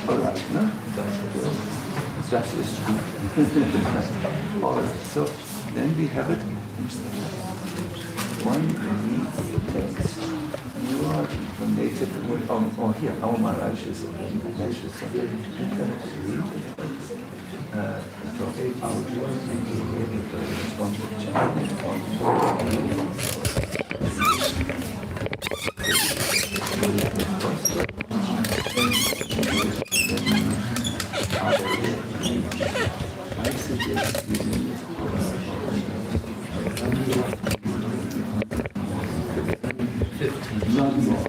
All right, no? That is true. All right, so then we have it. One reads the text. You are the native. Oh, here, our Maharaj is mentioned something. I suggest using this course. Not more.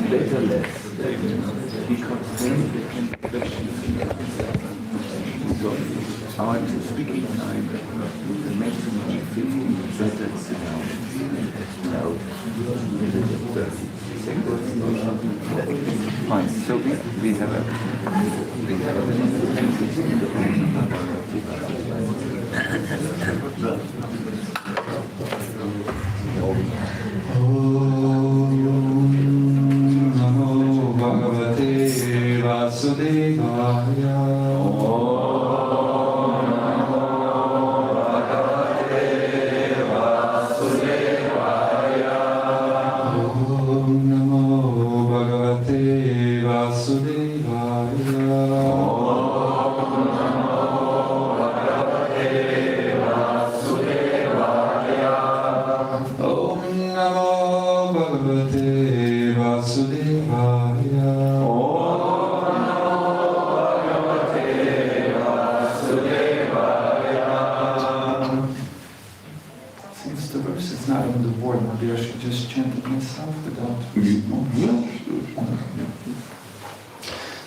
Better less. Because then they can question so our speaking time with the maximum of 15 better sit down. Now, it is 30 seconds. Fine. So we have a Vasudevaya.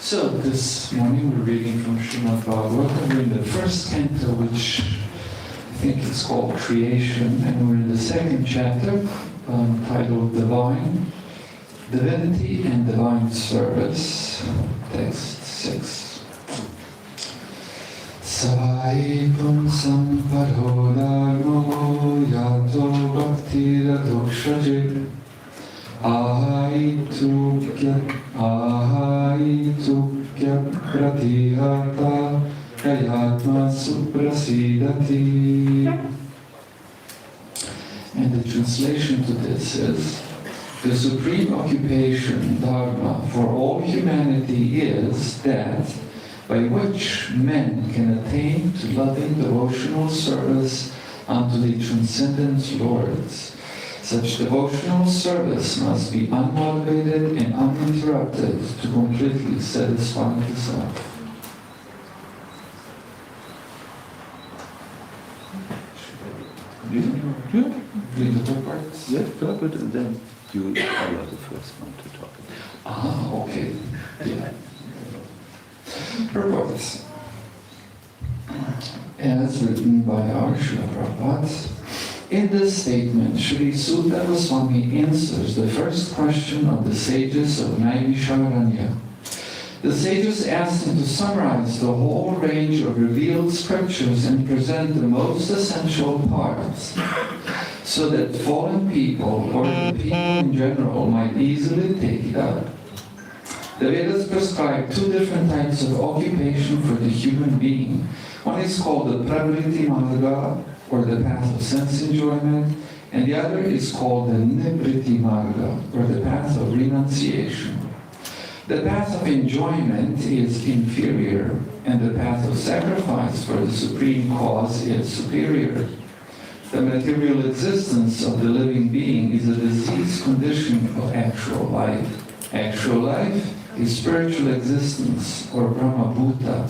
So this morning we're reading from Srimad Bhagavatam. We're in the first canto, which I think is called Creation, and we're in the second chapter titled Divine, Divinity and Divine Service, text 6. Savai punsam parodharmo yato bhakti radokshajit Ahaitukya pratihata kayatma suprasidati. And the translation to this is, the supreme occupation, dharma, for all humanity is that by which men can attain to loving devotional service unto the transcendent lords. Such devotional service must be unmotivated and uninterrupted to completely satisfy the self. Read the two parts? Yes, talk it, and then you are the first one to talk. Ah, okay. Yeah. Purports. As written by our Srila Prabhupada, in this statement, Sri Sutta Goswami answers the first question of the sages of Naimisharanya. The sages asked him to summarize the whole range of revealed scriptures and present the most essential parts, so that fallen people, or the people in general, might easily take it up. The Vedas prescribe two different types of occupation for the human being. One is called the Pravriti Marga, or the path of sense enjoyment, and the other is called the Nivriti Marga, or the path of renunciation. The path of enjoyment is inferior, and the path of sacrifice for the supreme cause is superior. The material existence of the living being is a diseased condition of actual life. Actual life is spiritual existence, or Brahma Bhuta.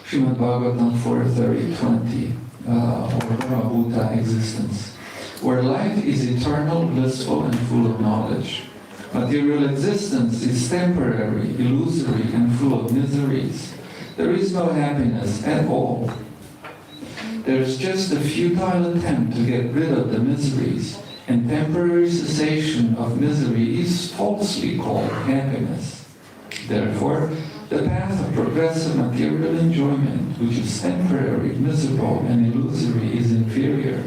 Srimad Bhagavatam 4:30-20, or Brahma Bhuta existence, where life is eternal, blissful, and full of knowledge. Material existence is temporary, illusory, and full of miseries. There is no happiness at all. There is just a futile attempt to get rid of the miseries, and temporary cessation of misery is falsely called happiness. Therefore, the path of progressive material enjoyment, which is temporary, miserable, and illusory, is inferior.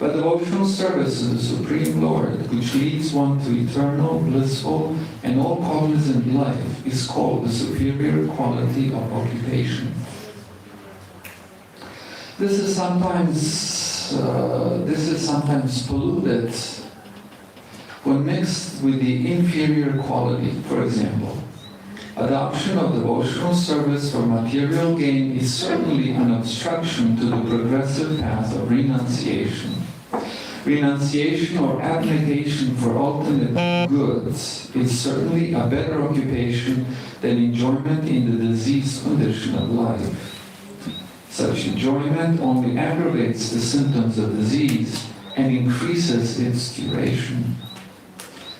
But devotional service to the Supreme Lord, which leads one to eternal, blissful, and all-cognizant life, is called the superior quality of occupation. This is sometimes polluted when mixed with the inferior quality. For example, adoption of devotional service for material gain is certainly an obstruction to the progressive path of renunciation. Renunciation or abnegation for ultimate goods is certainly a better occupation than enjoyment in the diseased condition of life. Such enjoyment only aggravates the symptoms of disease and increases its duration.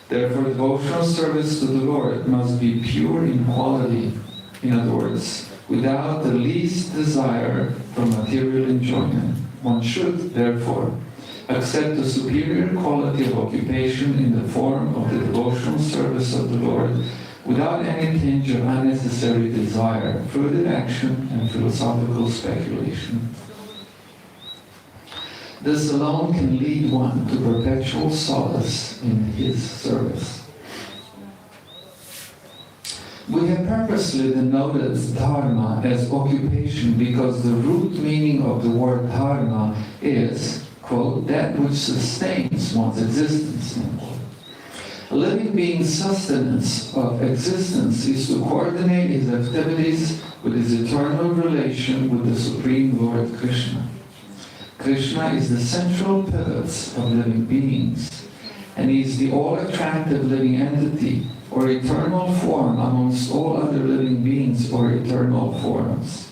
Therefore, devotional service to the Lord must be pure in quality, in other words, without the least desire for material enjoyment. One should, therefore, accept the superior quality of occupation in the form of the devotional service of the Lord without any tinge of unnecessary desire, further action, and philosophical speculation. This alone can lead one to perpetual solace in his service. We have purposely denoted dharma as occupation because the root meaning of the word dharma is, quote, that which sustains one's existence, end quote. A living being's sustenance of existence is to coordinate his activities with his eternal relation with the Supreme Lord Krishna. Krishna is the central pivot of living beings, and he is the all-attractive living entity, or eternal form amongst all other living beings or eternal forms.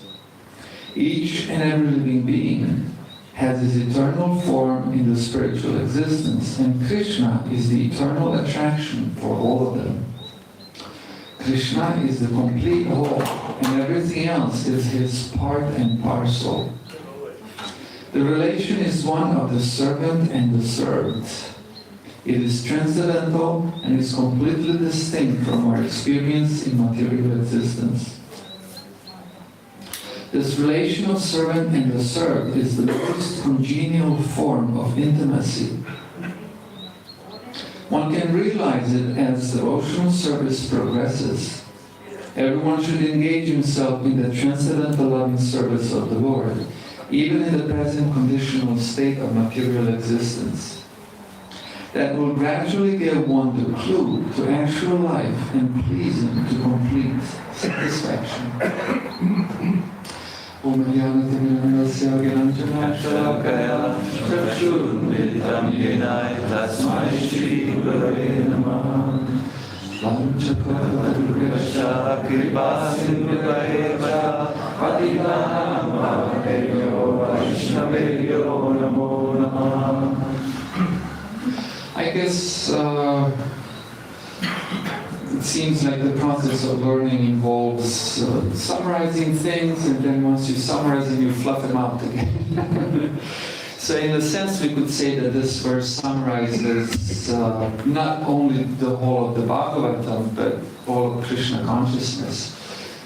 Each and every living being has his eternal form in the spiritual existence, and Krishna is the eternal attraction for all of them. Krishna is the complete whole, and everything else is his part and parcel. The relation is one of the servant and the served. It is transcendental and is completely distinct from our experience in material existence. This relation of servant and the served is the most congenial form of intimacy. One can realize it as devotional service progresses. Everyone should engage himself in the transcendental loving service of the Lord, even in the present conditional state of material existence. That will gradually give one the clue to actual life and pleasing to complete satisfaction. I guess it seems like the process of learning involves summarizing things, and then once you summarize them, you fluff them out again. So in a sense, we could say that this verse summarizes not only the whole of the Bhagavatam, but all of Krishna consciousness.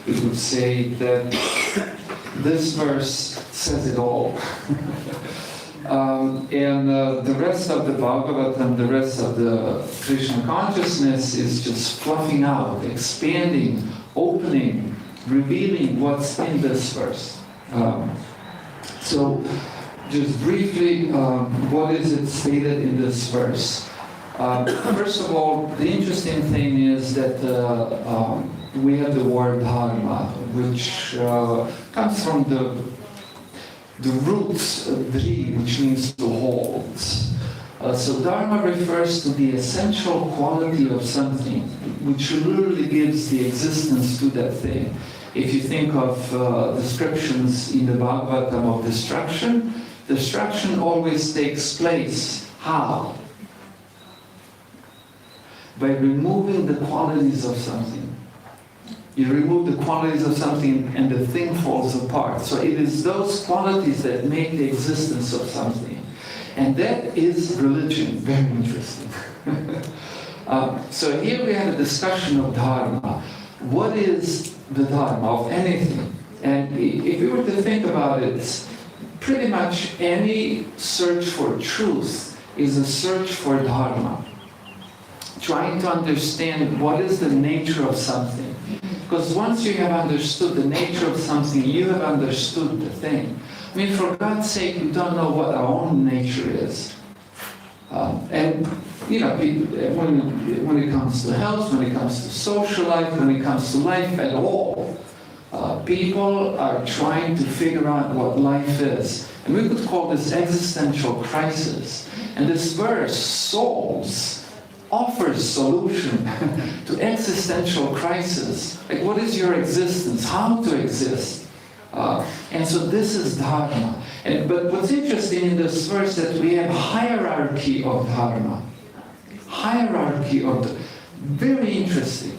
We could say that this verse says it all. And the rest of the Bhagavatam, the rest of the Krishna consciousness is just fluffing out, expanding, opening, revealing what's in this verse. So, just briefly, what is it stated in this verse? First of all, the interesting thing is that we have the word dharma, which comes from the roots dri, which means to hold. So dharma refers to the essential quality of something, which literally gives the existence to that thing. If you think of descriptions in the Bhagavatam of destruction, destruction always takes place. How? By removing the qualities of something. You remove the qualities of something and the thing falls apart. So it is those qualities that make the existence of something. And that is religion. Very interesting. So here we have a discussion of dharma. What is the dharma of anything? And if you were to think about it, pretty much any search for truth is a search for dharma. Trying to understand what is the nature of something. Because once you have understood the nature of something, you have understood the thing. I mean, for God's sake, we don't know what our own nature is. And, you know, when it comes to health, when it comes to social life, when it comes to life at all, people are trying to figure out what life is. And we could call this existential crisis. And this verse offers solution to existential crisis. Like, what is your existence? How to exist? And so this is dharma. But what's interesting in this verse that we have hierarchy of dharma. Hierarchy of the, very interesting.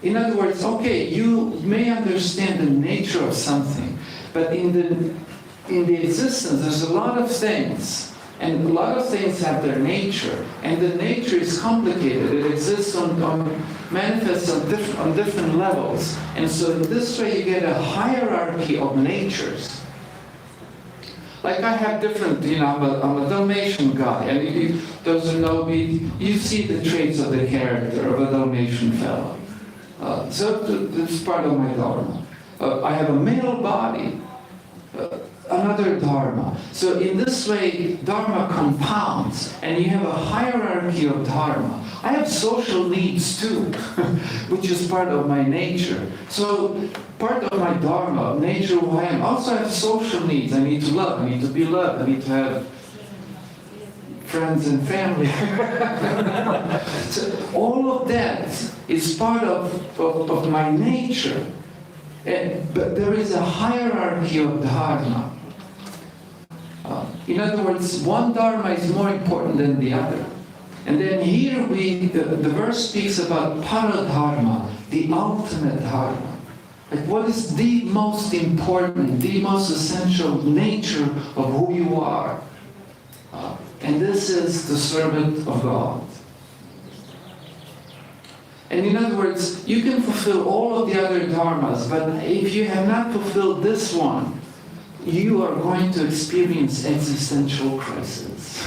In other words, okay, you may understand the nature of something, but in the existence, there's a lot of things, and a lot of things have their nature, and the nature is complicated. It exists manifests on different levels, and so in this way you get a hierarchy of natures. Like I have different, you know, I'm a Dalmatian guy, and those who know me, you see the traits of the character of a Dalmatian fellow. So it's part of my dharma. I have a male body, another dharma. So in this way, dharma compounds, and you have a hierarchy of dharma. I have social needs too, which is part of my nature. So part of my dharma, nature who I am, also have social needs. I need to love, I need to be loved, I need to have friends and family. So all of that is part of my nature. But there is a hierarchy of dharma. In other words, one dharma is more important than the other. And then here the verse speaks about paradharma, the ultimate dharma. Like, what is the most important, the most essential nature of who you are? And this is the servant of God. And in other words, you can fulfill all of the other dharmas, but if you have not fulfilled this one, you are going to experience existential crisis.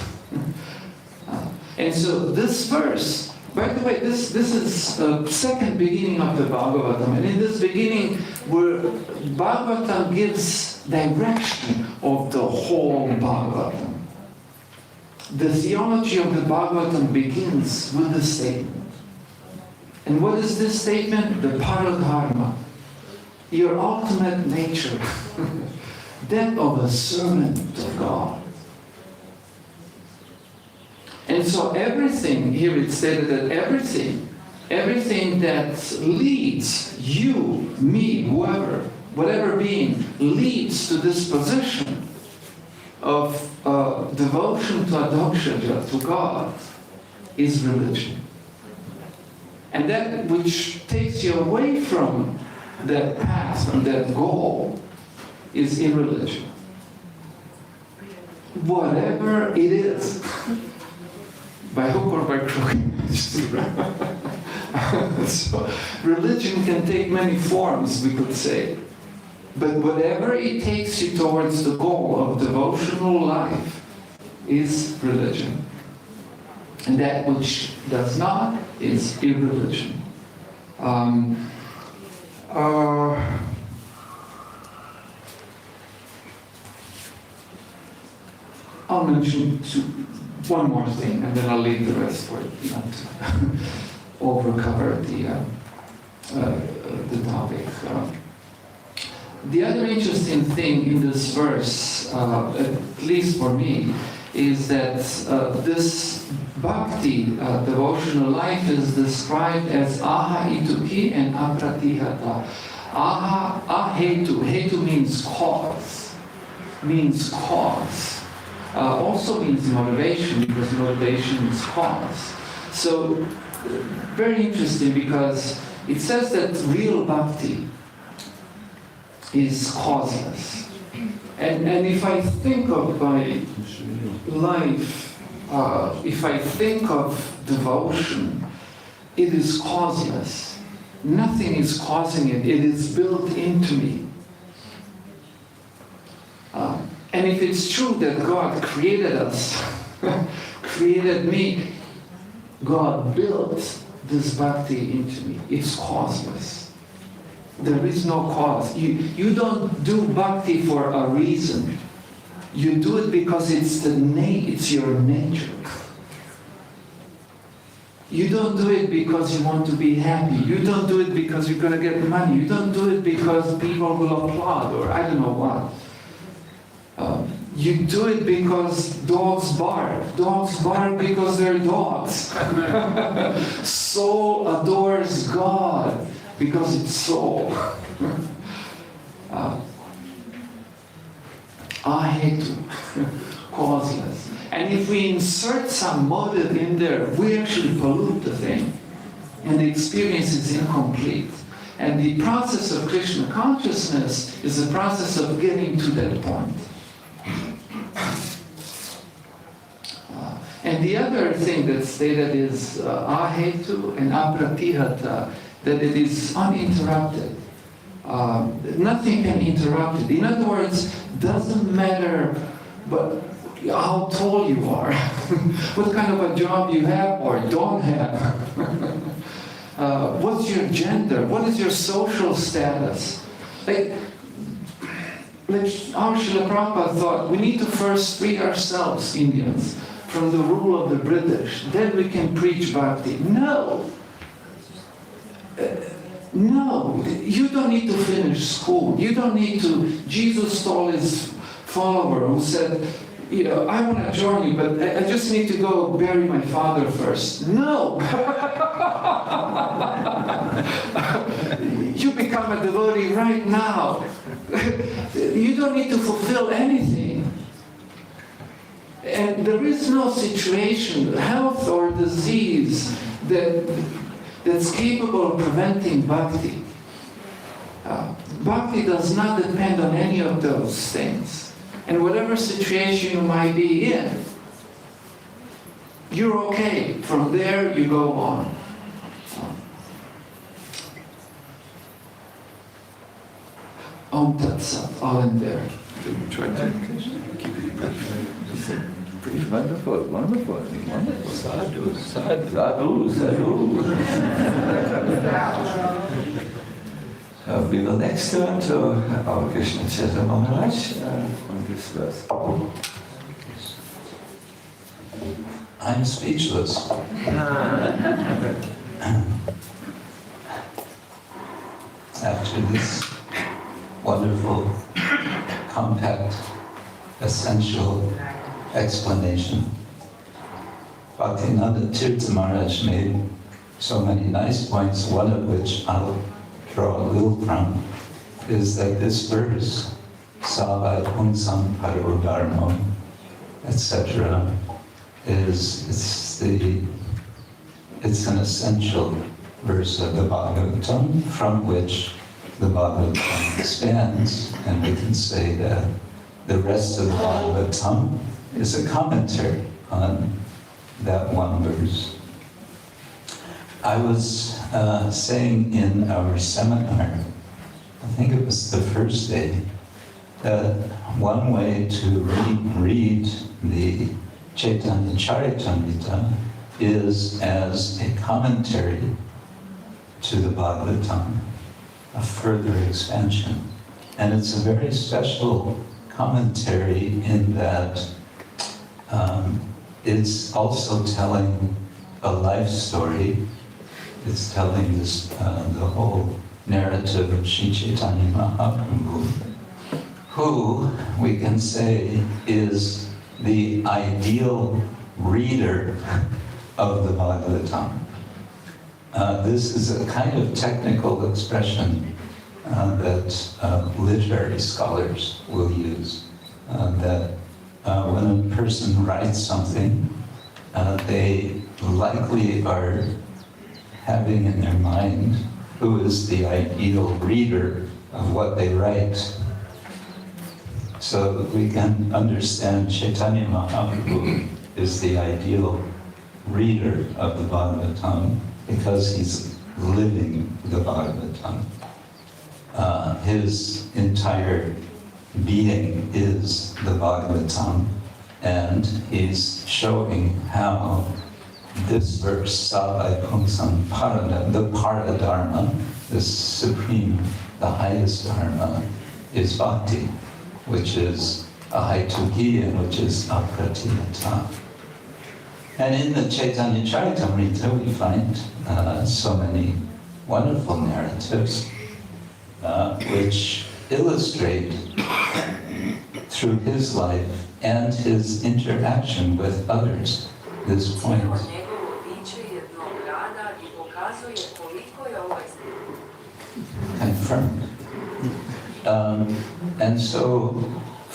And so this verse, by the way, this is the second beginning of the Bhagavatam. And in this beginning, where Bhagavatam gives direction of the whole Bhagavatam. The theology of the Bhagavatam begins with the statement. And what is this statement? The paradharma, your ultimate nature, that of a servant of God. And so everything, here it's stated that everything that leads you, me, whoever, whatever being, leads to this position of devotion to Adhokshaja, to God, is religion. And that which takes you away from that path, from that goal, is irreligion. Whatever it is, by hook or by crook. So, religion can take many forms, we could say. But whatever it takes you towards the goal of devotional life is religion. And that which does not is irreligion. I'll mention one more thing, and then I'll leave the rest for it, not to overcover the topic. The other interesting thing in this verse, at least for me, is that this bhakti, devotional life, is described as aha ituki and apratihata. Aha, ahetu. Hetu means cause. Also means motivation, because motivation is cause. So, very interesting, because it says that real bhakti is causeless. And if I think of my life, if I think of devotion, it is causeless. Nothing is causing it. It is built into me. And if it's true that God created us, created me, God built this bhakti into me. It's causeless. There is no cause. You don't do bhakti for a reason. You do it because it's your nature. You don't do it because you want to be happy. You don't do it because you're going to get money. You don't do it because people will applaud or I don't know what. You do it because dogs bark. Dogs bark because they're dogs. Soul adores God because it's soul. I hate to. Causeless. And if we insert some motive in there, we actually pollute the thing. And the experience is incomplete. And the process of Krishna consciousness is the process of getting to that point. And the other thing that's stated is ahetu and apratihata, that it is uninterrupted. Nothing can interrupt it. In other words, doesn't matter but how tall you are, what kind of a job you have or don't have, what's your gender, what is your social status. Like our Srila Prabhupada thought, we need to first free ourselves, Indians, from the rule of the British. Then we can preach bhakti. No. No. You don't need to finish school. You don't need to. Jesus told his follower who said, I want to join you, but I just need to go bury my father first. No! You become a devotee right now. You don't need to fulfill anything. And there is no situation, health or disease, that's capable of preventing bhakti. Bhakti does not depend on any of those things. And whatever situation you might be in, you're okay. From there, you go on. Om Tat Sat, all in there. Try to keep it brief. Wonderful, wonderful, wonderful. Sadhu, sadhu, sadhu, sadhu. We will next turn to our Krishna Chaitanya Maharaj on this verse. I'm speechless. After this wonderful, compact, essential explanation, Bhaktinanda Tirtha Maharaj made so many nice points, one of which I'll draw a little from, is that this verse, Sava Punsam Parodharmo, etc., it's an essential verse of the Bhagavatam from which the Bhagavatam expands, and we can say that the rest of the Bhagavatam is a commentary on that one verse. I was saying in our seminar, I think it was the first day, that one way to read the Chaitanya Charitamrita is as a commentary to the Bhagavatam, a further expansion. And it's a very special commentary in that it's also telling a life story. It's telling this, the whole narrative of Sri Chaitanya Mahaprabhu, who we can say is the ideal reader of the Bhagavatam. This is a kind of technical expression that literary scholars will use, that when a person writes something, they likely are having in their mind who is the ideal reader of what they write. So we can understand Chaitanya Mahaprabhu is the ideal reader of the Bhagavatam because he's living the Bhagavatam. His entire being is the Bhagavatam, and he's showing how this verse, Savai Pungsam Parada, the Paradharma, the supreme, the highest dharma, is bhakti, which is ahaitukiya, which is apratiyata. And in the Chaitanya Charitamrita, we find so many wonderful narratives which illustrate through his life and his interaction with others this point. Confirmed. And so,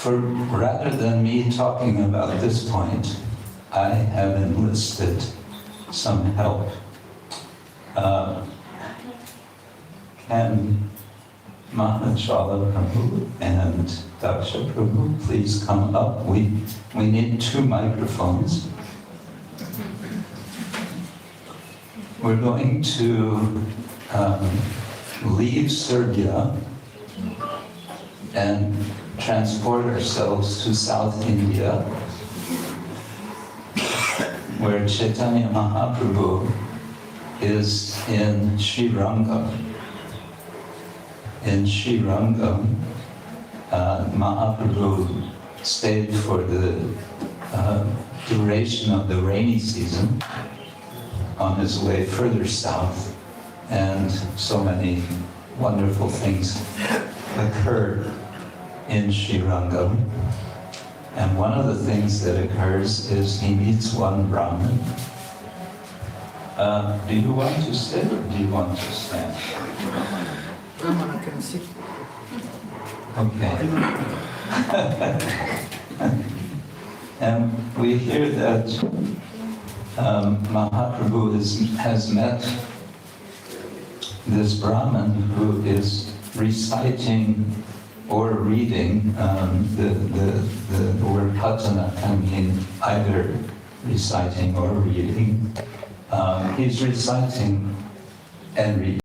rather than me talking about this point, I have enlisted some help. Can Mahachala Prabhu and Daksha Prabhu please come up? We need 2 microphones. We're going to leave Serbia and transport ourselves to South India, where Chaitanya Mahaprabhu is in Srirangam. In Srirangam, Mahaprabhu stayed for the duration of the rainy season on his way further south, and so many wonderful things occurred in Srirangam. And one of the things that occurs is he meets one Brahmin. Do you want to sit or do you want to stand? I can sit. Okay. And we hear that Mahaprabhu has met this Brahmin who is reciting or reading the word patana can mean either reciting or reading. He's reciting and reading.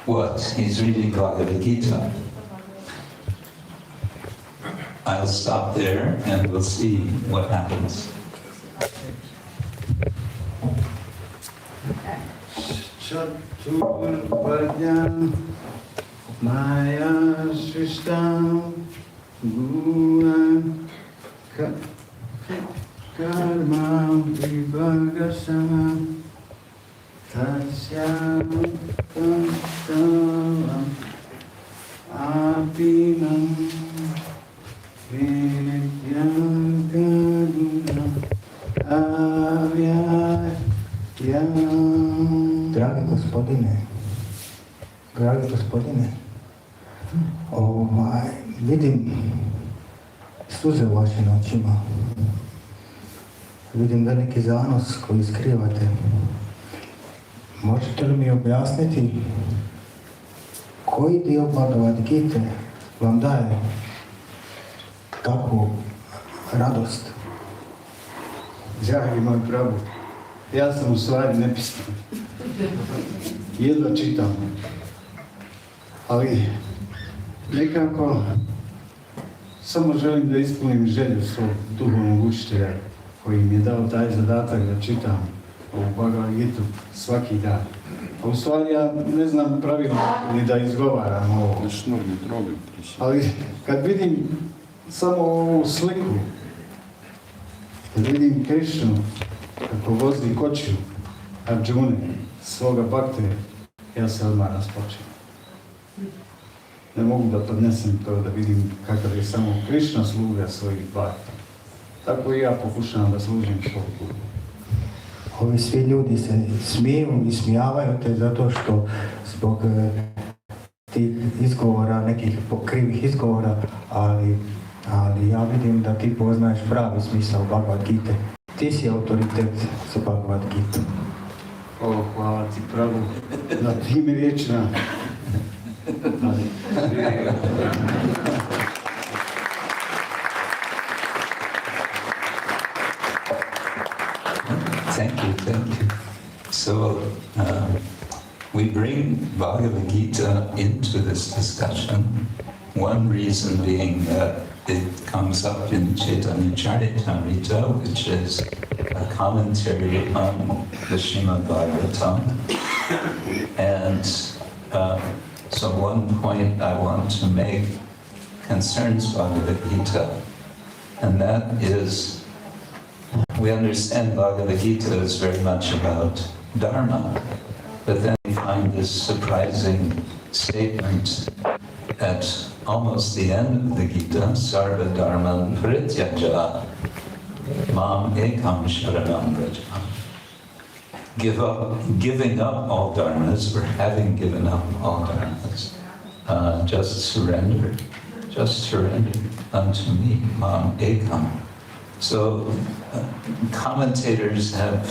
What? He's reading Bhagavad Gita. I'll stop there and we'll see what happens. Chaturvadya Maya Srishtam Guna Karma Vibhagasama Tasyam Tastavam Apinam Vidyam Kaduna Avyayam. Dragi gospodine, vidim suze u vašim očima, vidim veliki zanos koji skrivate. Možete li mi objasniti koji dio Bhagavad Gite vam daje takvu radost? Dragi moj Prabhu, ja sam u stvari nepismen. Jedva čitam. Ali nekako samo želim da ispunim želju svog duhovnog učitelja koji mi je dao taj zadatak da čitam ovu Bhagavad Gitu svaki dan. A u stvari ja ne znam pravilno ni da izgovaram ovo. Ali kad vidim samo ovu sliku, kad vidim Krišnu kako vozi kočiju Arjune, svoga bakte, ja se odmah rasplačem. Ne mogu da podnesem to, da vidim kakav je samo Krišna sluga svojih bakta. Tako i ja pokušavam da služim svog Bogu. Ovi svi ljudi se smiju i smijavaju te zato što zbog tih izgovora, nekih krivih izgovora, ali ja vidim da ti poznaješ pravi smisao Bhagavad Gite. Ti si autoritet za Bhagavad Gitu. O, hvala ti Prabhu na tim riječima. Thank you. So we bring Bhagavad Gita into this discussion One reason being that it comes up in Chaitanya Charitamrita, which is a commentary on the Srimad Bhagavatam. And so one point I want to make concerns Bhagavad Gita, and that is, we understand Bhagavad Gita is very much about Dharma, but then we find this surprising statement at almost the end of the Gita, Sarva Dharma Parityaja Mam Ekam Sharanam Vraja. Giving up all dharmas, or having given up all dharmas, just surrender unto me, Mam Ekam. So commentators have,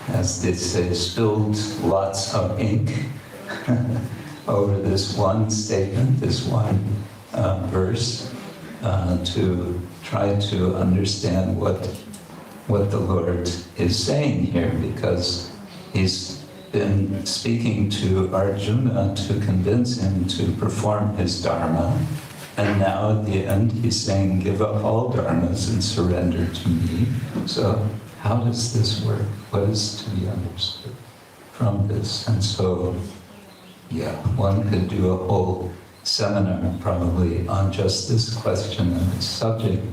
as they say, spilled lots of ink over this one statement, this one verse, to try to understand what the Lord is saying here, because he's been speaking to Arjuna to convince him to perform his dharma, and now at the end he's saying, give up all dharmas and surrender to me. So how does this work? What is to be understood from this? And so, yeah, one could do a whole seminar probably on just this question and this subject.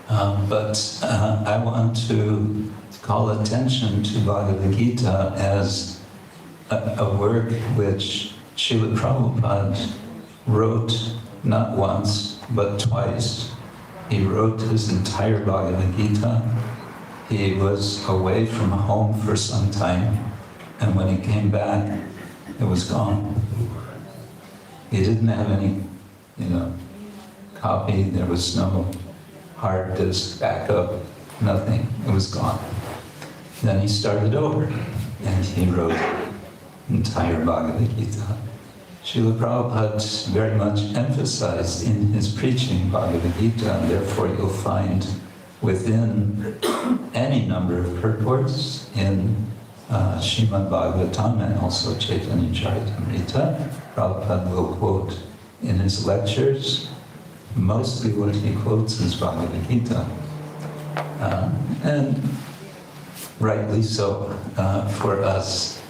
But I want to call attention to Bhagavad Gita as a work which Srila Prabhupada wrote not once, but twice. He wrote his entire Bhagavad Gita. He was away from home for some time, and when he came back, it was gone. He didn't have any, copy. There was no hard disk backup, nothing. It was gone. Then he started over, and he wrote the entire Bhagavad Gita. Srila Prabhupada very much emphasized in his preaching Bhagavad Gita, and therefore you'll find within any number of purports in Srimad Bhagavatam and also Chaitanya Charitamrita, Prabhupada will quote in his lectures. Mostly what he quotes is Bhagavad Gita. And rightly so for us.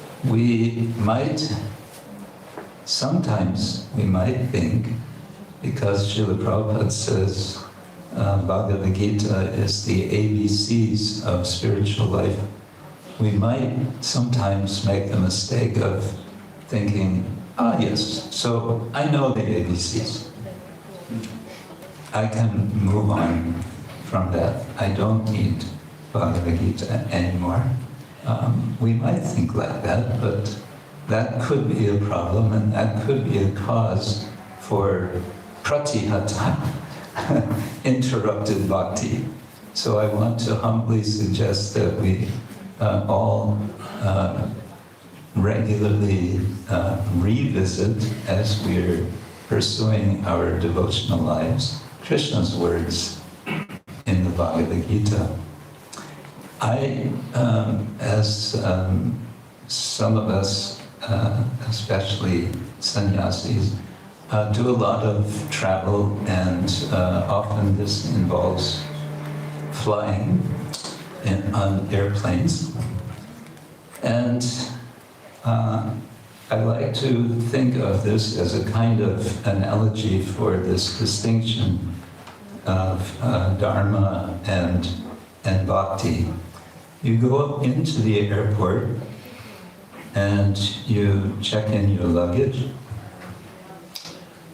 Sometimes we might think, because Srila Prabhupada says Bhagavad Gita is the ABCs of spiritual life, we might sometimes make the mistake of thinking, yes, so I know the ABCs. I can move on from that. I don't need Bhagavad Gita anymore. We might think like that, but that could be a problem, and that could be a cause for pratihata, interrupted bhakti. So I want to humbly suggest that we all regularly revisit, as we're pursuing our devotional lives, Krishna's words in the Bhagavad Gita. I, as some of us, especially sannyasis, do a lot of travel, and often this involves flying on airplanes. And I like to think of this as a kind of analogy for this distinction of Dharma and Bhakti. You go up into the airport and you check in your luggage,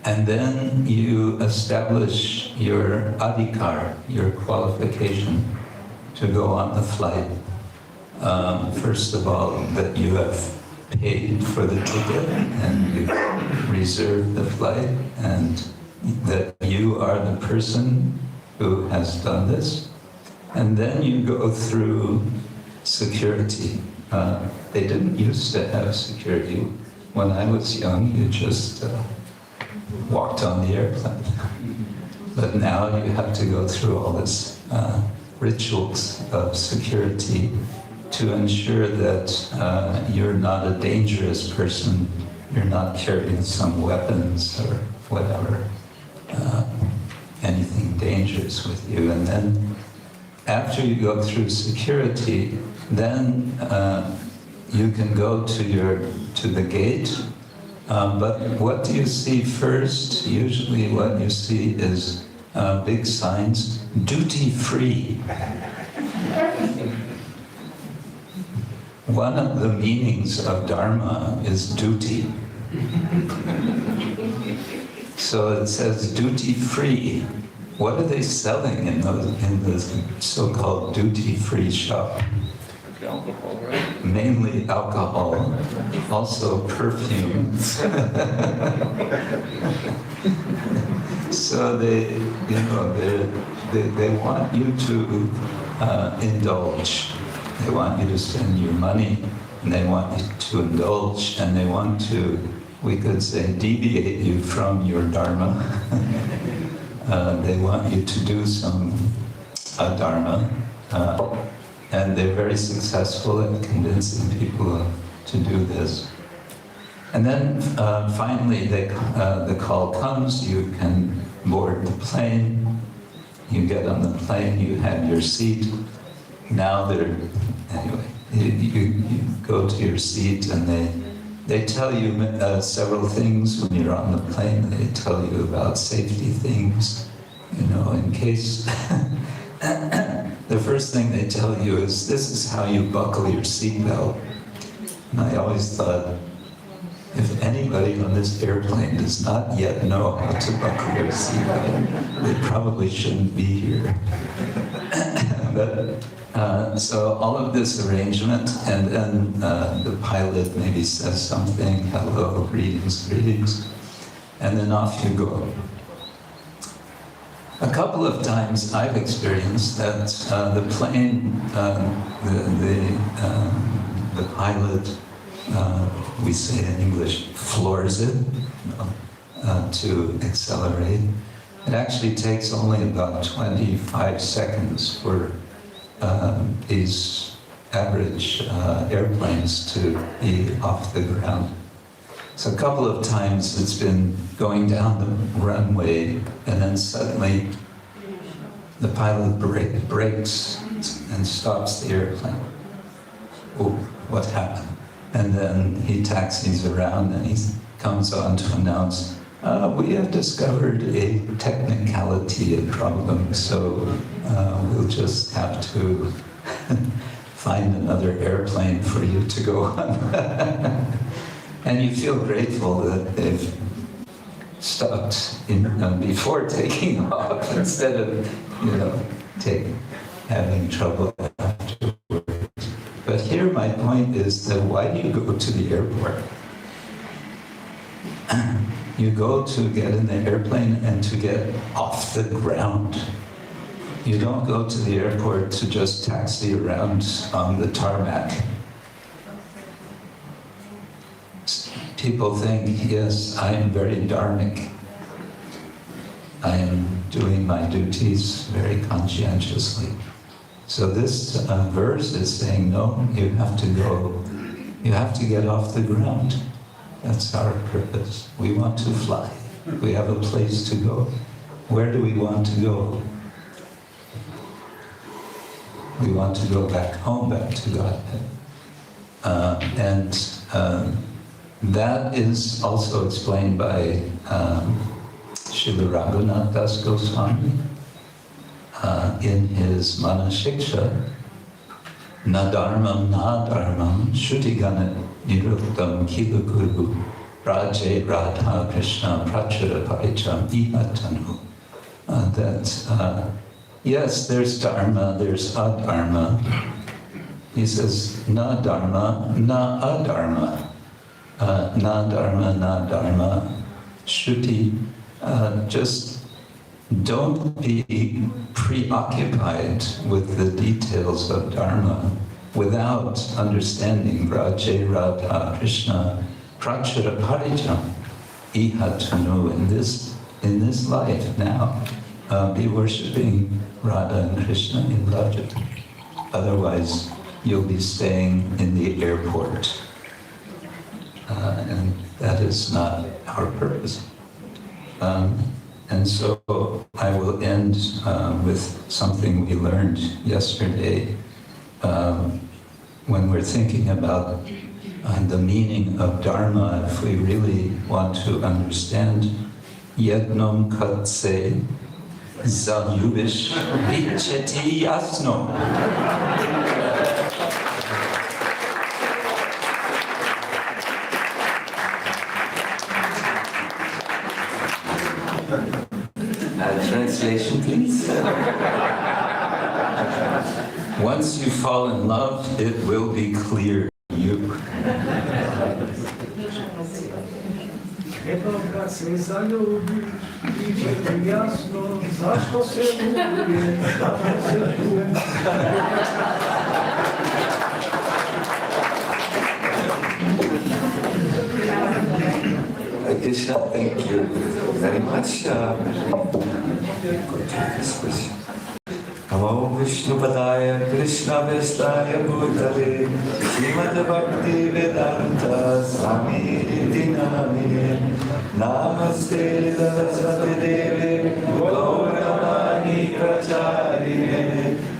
and then you establish your adhikar, your qualification to go on the flight. First of all, that you have paid for the ticket and you've reserved the flight, and that you are the person who has done this. And then you go through security. They didn't used to have security. When I was young, you just walked on the airplane. But now you have to go through all this rituals of security to ensure that you're not a dangerous person you're not carrying some weapons or whatever, anything dangerous with you. And then after you go through security, then you can go to the gate. But what do you see first? Usually what you see is big signs, duty free. One of the meanings of Dharma is duty. So it says duty free. What are they selling in the so-called duty free shop? Alcohol, right? Mainly alcohol, also perfumes. So they want you to indulge. They want you to spend your money, and they want you to indulge, and they want to, we could say, deviate you from your dharma. They want you to do some dharma. And they're very successful at convincing people to do this. And then finally the call comes, you can board the plane, you get on the plane, you have your seat. Now anyway, you go to your seat and they tell you several things when you're on the plane. They tell you about safety things, in case. The first thing they tell you is, this is how you buckle your seatbelt. And I always thought, if anybody on this airplane does not yet know how to buckle their seatbelt, they probably shouldn't be here. But, so all of this arrangement, and then the pilot maybe says something, hello, greetings, and then off you go. A couple of times I've experienced that the plane, the pilot, we say in English, floors it to accelerate. It actually takes only about 25 seconds for these average airplanes to be off the ground. So a couple of times it's been going down the runway, and then suddenly the pilot brakes and stops the airplane. Oh, what happened? And then he taxis around and he comes on to announce, we have discovered a technicality, a problem, so we'll just have to find another airplane for you to go on. And you feel grateful that they've stopped before taking off instead of, having trouble afterwards. But here my point is that why do you go to the airport? You go to get in the airplane and to get off the ground. You don't go to the airport to just taxi around on the tarmac. People think, yes, I am very dharmic. I am doing my duties very conscientiously. So this verse is saying, no, you have to get off the ground. That's our purpose. We want to fly. We have a place to go. Where do we want to go? We want to go back home, back to Godhead. That is also explained by Srila Raghunath Das Goswami in his Manashiksha, Na dharmam, na dharmam, shrutigana niruktam kila guru, raje radha krishna prachara paricham ihatanu. That, yes, there's dharma, there's adharma. He says, na dharma, na adharma. Na dharma, shruti. Just don't be preoccupied with the details of dharma without understanding Raje Radha Krishna Prachara Parijam Ihatanu. In this life now, be worshipping Radha and Krishna in Raja. Otherwise, you'll be staying in the airport. and that is not our purpose. And so I will end with something we learned yesterday when we're thinking about the meaning of Dharma. If we really want to understand Yednom Katse Zalyubish Vicheti Yasno. Translation, please. Once you fall in love, it will be clear to you. Krishna, thank you very much. Namo Vishnu Padaya Krishna Vestaya Bhutale Srimad Bhakti Vedanta Swami Iti Namine Namaste Saraswati Deve Gauravani Pracharine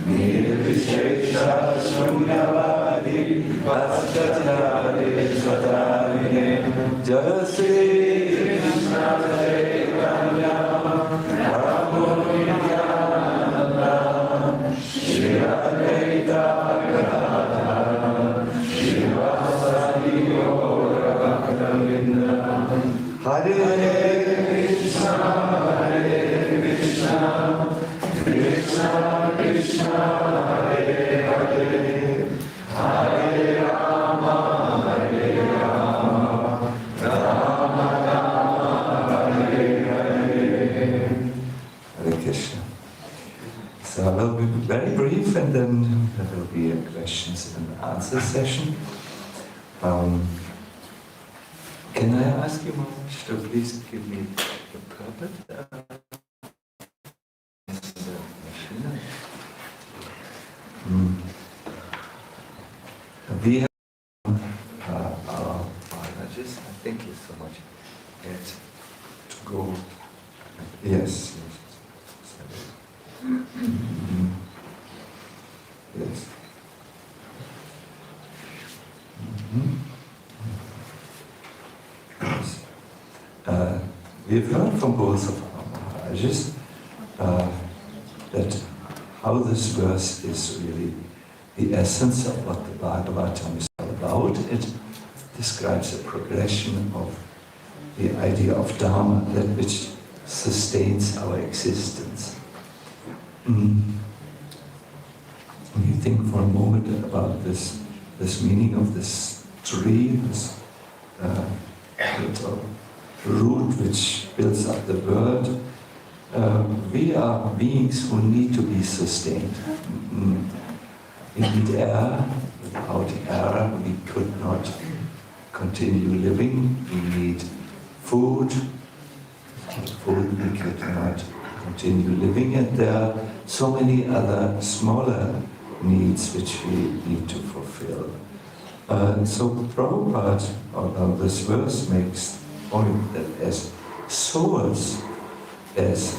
Nirvishesha Shunyavadi Vastatari Swatarine Jaya Sri Krishna Jaya Rama Ramo Vidyananda Shri Advaita Gadadhara Shivasadi Gaura Bhaktavinda Hare Krishna Krishna Krishna Hare Hare Hare Rama Hare Rama Rama Rama Hare Hare. Hare Krishna. So I will be very brief, and then there will be a questions and answer session. Can I ask you, Maharaj, to please give me the purpose? We have our biologists. Thank you so much. Get to go. Yes. Yes. Yes. We've heard from both of our Maharajas that how this verse is really the essence of what the Bhagavatam is all about. It describes a progression of the idea of Dharma, that which sustains our existence. When you think for a moment about this meaning of this tree, this little root which builds up the world, we are beings who need to be sustained. We need air. Without air, we could not continue living. We need food. Without food, we could not continue living. And there are so many other smaller needs which we need to fulfill. So Prabhupada, although this verse makes the point that as souls, as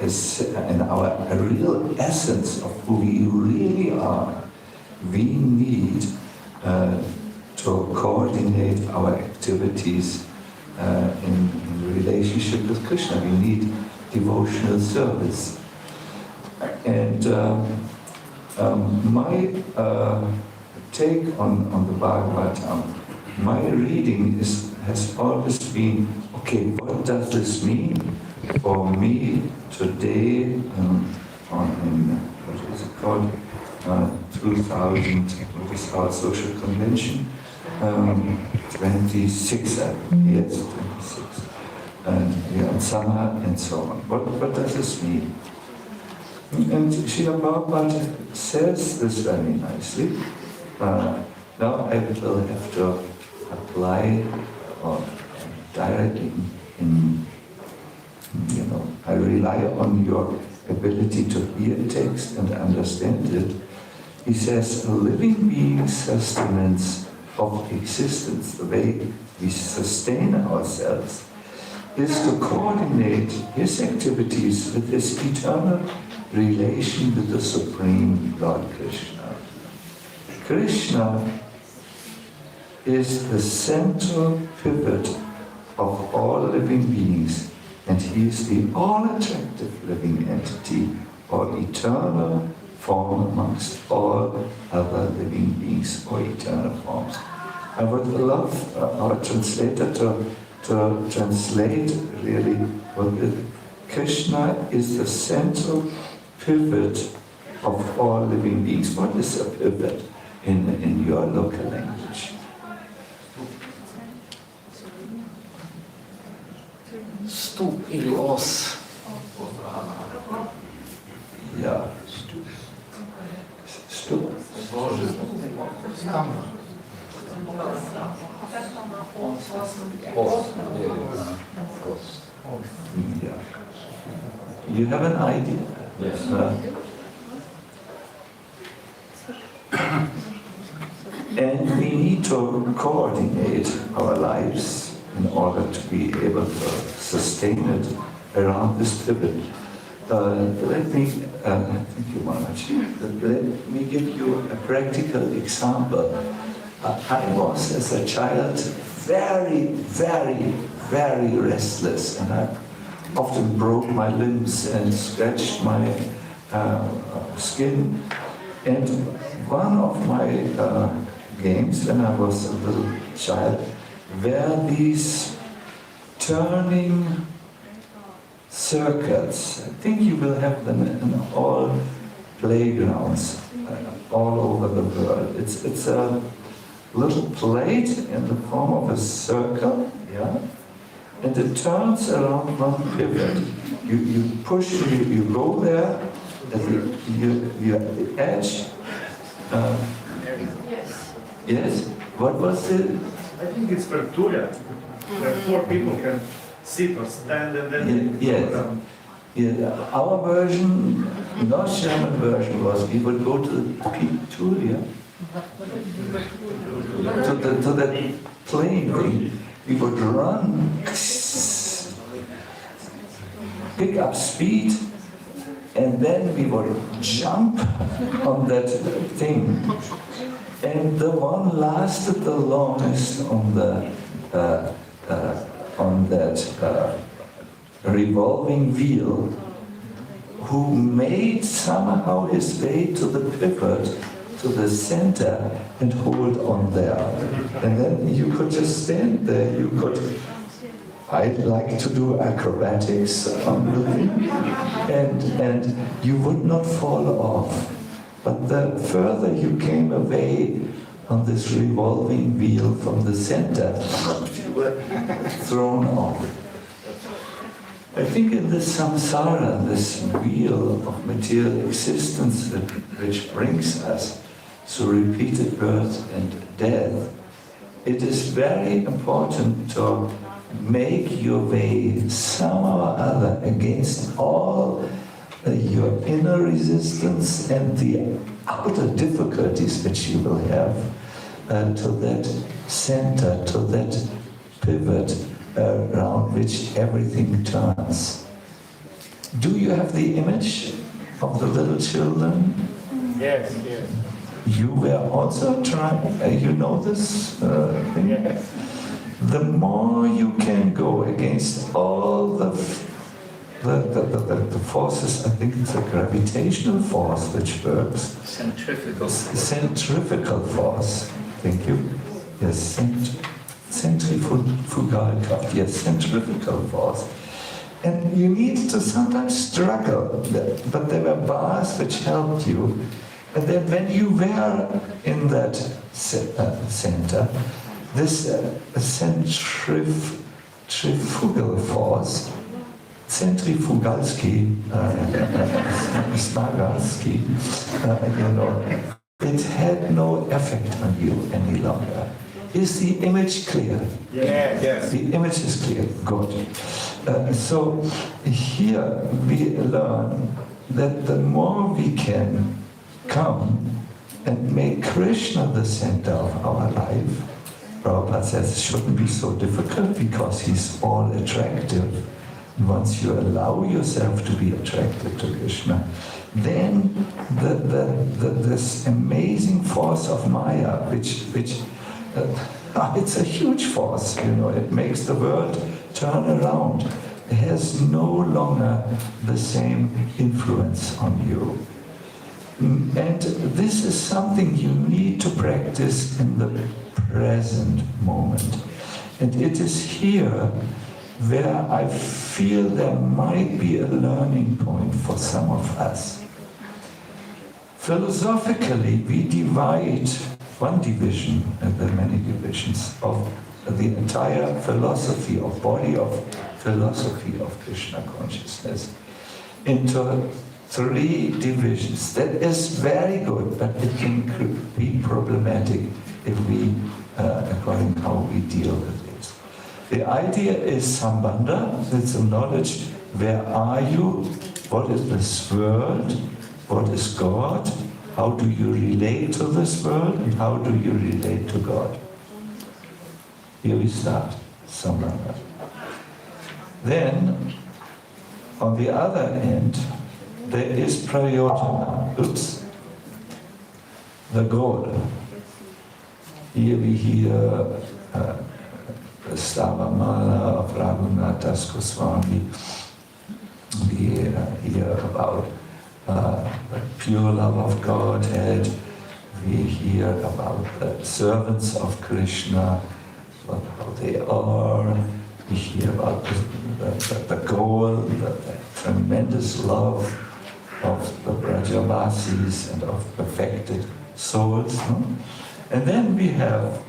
in our real essence of who we really are, we need to coordinate our activities in relationship with Krishna. We need devotional service. And my take on the Bhagavatam, my reading has always been, okay, what does this mean for me today what is it called? 2000, what is our social convention? 26, yes, 26. And we are in summer and so on. What does this mean? And Srila Prabhupada says this very nicely. Now I will have to apply or directly I rely on your ability to hear text and understand it. He says, a living being's sustenance of existence, the way we sustain ourselves, is to coordinate his activities with his eternal relation with the Supreme Lord Krishna. Krishna is the central pivot of all living beings, and he is the all-attractive living entity, or eternal form amongst all other living beings, or eternal forms. I would love our translator to translate really what Krishna is the central pivot of all living beings. What is a pivot in your local language? Stup ili os. Ja. Stup. Yeah. You have an idea? Yes. And we need to coordinate our lives in order to be able to sustain it around this pivot. Let me, thank you very much. Let me give you a practical example. I was, as a child, very, very, very restless, and I often broke my limbs and scratched my skin. And one of my games when I was a little child were these turning circuits. I think you will have them in all playgrounds all over the world. It's a little plate in the form of a circle, yeah, and it turns around one pivot. You push, you go there, you at the edge. Yes. What was it? I think it's Vertulia, where 4 people can sit or stand and then Yes. go down. Yeah, our version, not German version, was we would go to the Pitulia, to that plane thing. We would run, pick up speed, and then we would jump on that thing. And the one lasted the longest on that revolving wheel, who made somehow his way to the pivot, to the center, and hold on there. And then you could just stand there. You could, I'd like to do acrobatics on the thing, and you would not fall off. But the further you came away on this revolving wheel from the center, you were thrown off. I think in this samsara, this wheel of material existence which brings us to repeated birth and death, it is very important to make your way somehow or other against all your inner resistance and the outer difficulties which you will have to that center, to that pivot around which everything turns. Do you have the image of the little children? Yes, yes. You were also trying, you know this thing? Yes. The more you can go against all the forces, I think it's a gravitational force which works. Centrifugal force. Thank you. Yes, centrifugal kraft. Yes, centrifugal force. And you need to sometimes struggle, but there were bars which helped you. And then when you were in that center, this centrifugal force, centrifugalski, Spagalski, it had no effect on you any longer. Is the image clear? Yes. Yes. The image is clear. Good. So here we learn that the more we can come and make Krishna the center of our life. Prabhupada says it shouldn't be so difficult because he's all attractive. And once you allow yourself to be attracted to Krishna, then this amazing force of Maya, which it's a huge force, it makes the world turn around. It has no longer the same influence on you. And this is something you need to practice in the present moment. And it is here where I feel there might be a learning point for some of us. Philosophically, we divide one division, and there are many divisions, of the entire philosophy, or body of philosophy of Krishna consciousness into 3 divisions. That is very good, but it can be problematic if we, according to how we deal with it. The idea is sambandha, it's a knowledge, where are you, what is this world, what is God, how do you relate to this world, and how do you relate to God. Here we start, sambandha. Then, on the other end, there is prayojana, the goal. Here we hear the Stavamala of Raghunath Das Goswami. We hear about the pure love of Godhead. We hear about the servants of Krishna, how they are. We hear about the goal, the tremendous love of the Brajavasis and of perfected souls. No? And then we have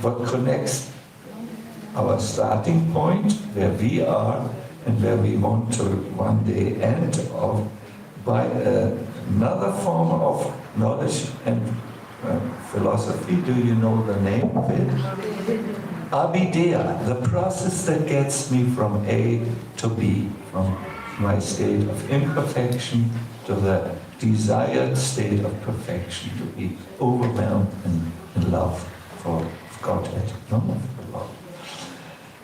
what connects our starting point, where we are and where we want to one day end of, by another form of knowledge and philosophy. Do you know the name of it? Avideya, the process that gets me from A to B, from my state of imperfection to the desired state of perfection, to be overwhelmed in love for Godhead. No?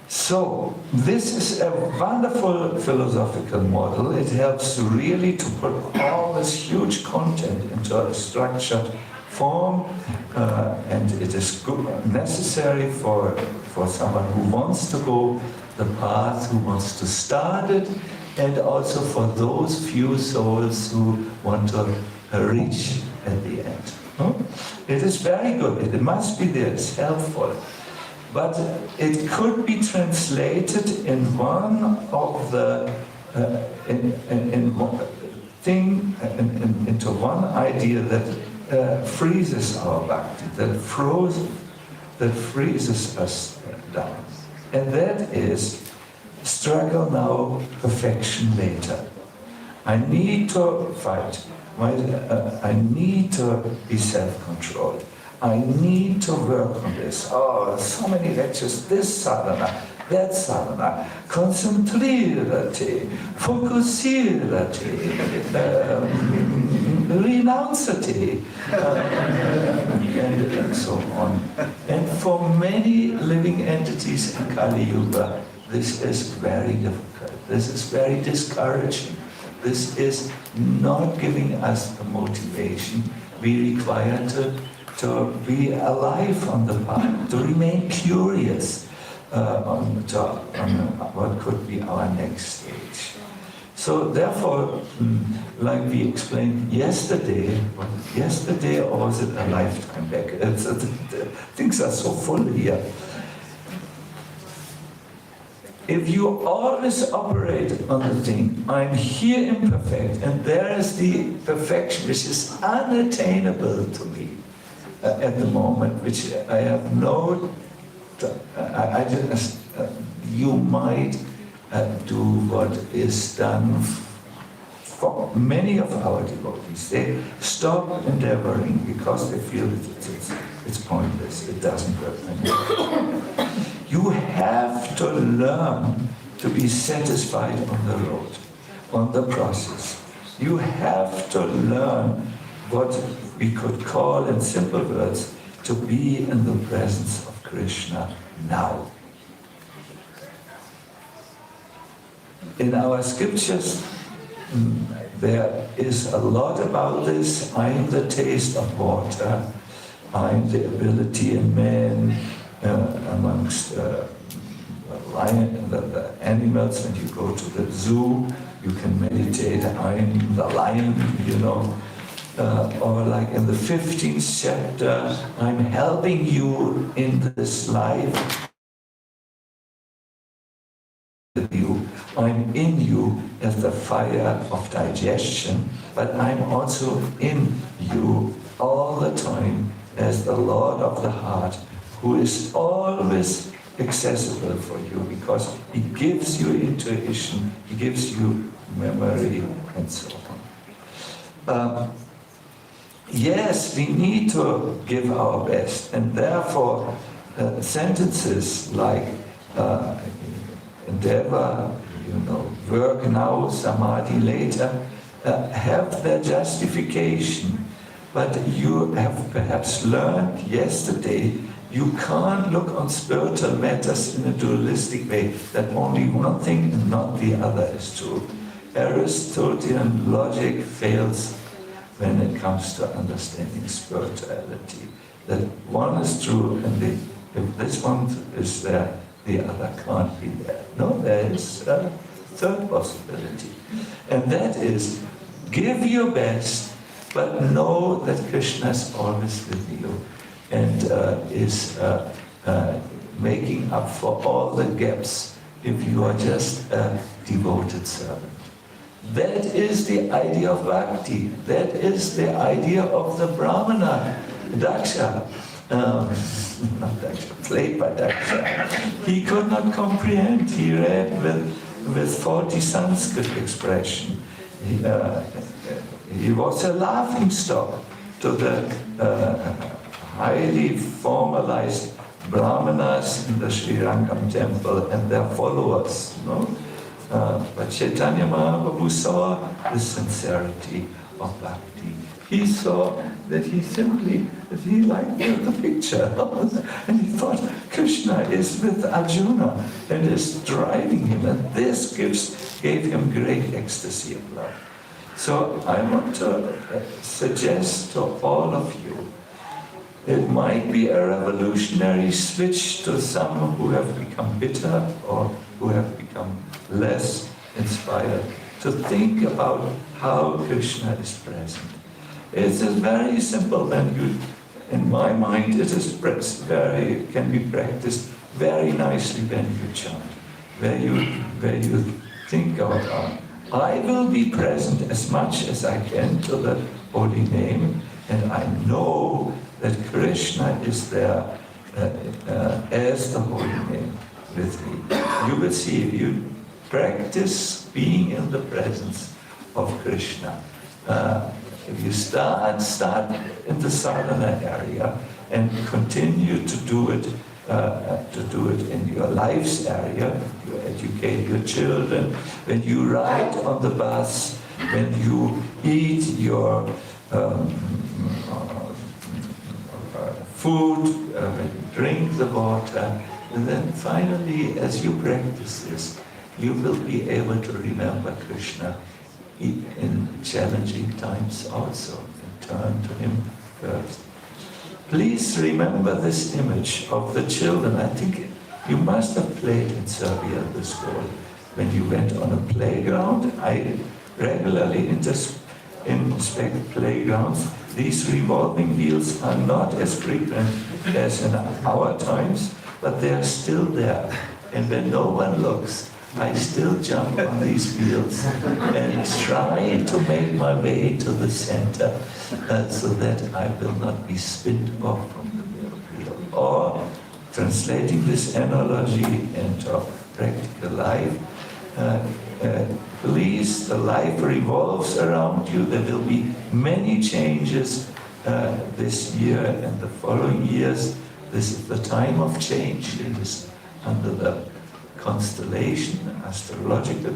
So, this is a wonderful philosophical model. It helps really to put all this huge content into a structured form, and it is necessary for someone who wants to go the path, who wants to start it, and also for those few souls who want to reach at the end. It is very good. It must be there. It's helpful. But it could be translated in one of the into one idea that freezes our bhakti, that freezes us down, and that is struggle now, perfection later. I need to fight. I need to be self-controlled. I need to work on this. Oh, so many lectures, this sadhana, that sadhana, concentrate, focusirate, renouncete, and so on. And for many living entities in Kali Yuga, this is very difficult. This is very discouraging. This is not giving us the motivation we require to be alive on the path, to remain curious on what could be our next stage. So therefore, like we explained yesterday, or was it a lifetime back? Things are so full here. If you always operate on the thing, I'm here imperfect, and there is the perfection which is unattainable to me at the moment, which I have no, you might do what is done for many of our devotees. They stop endeavoring because they feel it's pointless, it doesn't work anymore. You have to learn to be satisfied on the road, on the process. You have to learn what we could call in simple words, to be in the presence of Krishna now. In our scriptures, there is a lot about this. I am the taste of water. I am the ability in man amongst the animals. When you go to the zoo, you can meditate. I am the lion, you know. Or like in the 15th chapter, I'm helping you in this life. You. I'm in you as the fire of digestion, but I'm also in you all the time as the Lord of the heart, who is always accessible for you because he gives you intuition, he gives you memory, and so on. Yes, we need to give our best, and therefore sentences like endeavor, work now, samadhi later, have their justification. But you have perhaps learned yesterday, you can't look on spiritual matters in a dualistic way, that only one thing and not the other is true. Aristotelian logic fails when it comes to understanding spirituality. That one is true, and if this one is there, the other can't be there. No, there is a third possibility. And that is, give your best, but know that Krishna is always with you and is making up for all the gaps if you are just a devoted servant. That is the idea of bhakti. That is the idea of the Brahmana, Daksha. Not Daksha, played by Daksha. He could not comprehend. He read with faulty Sanskrit expression. He was a laughing stock to the highly formalized Brahmanas in the Sri Rangam temple and their followers. But Chaitanya Mahaprabhu saw the sincerity of bhakti. He saw that he liked the picture. And he thought Krishna is with Arjuna and is driving him. And this gave him great ecstasy of love. So I want to suggest to all of you, it might be a revolutionary switch to some who have become bitter or who have become less inspired, to think about how Krishna is present. It's very simple, and in my mind, it is can be practiced very nicely when you chant, where you think about, I will be present as much as I can to the holy name, and I know that Krishna is there as the holy name with me. You will see, if you practice being in the presence of Krishna, if you start in the sadhana area and continue to do it in your life's area, you educate your children, when you ride on the bus, when you eat your food, when you drink the water, and then finally, as you practice this, you will be able to remember Krishna in challenging times also, and turn to him first. Please remember this image of the children. I think you must have played in Serbia this fall. When you went on a playground, I regularly inspect playgrounds. These revolving wheels are not as frequent as in our times, but they are still there. And when no one looks, I still jump on these wheels and try to make my way to the center so that I will not be spun off from the wheel. Or, translating this analogy into practical life, please, the life revolves around you. There will be many changes this year and the following years. This is the time of change. It is under the constellation, astrological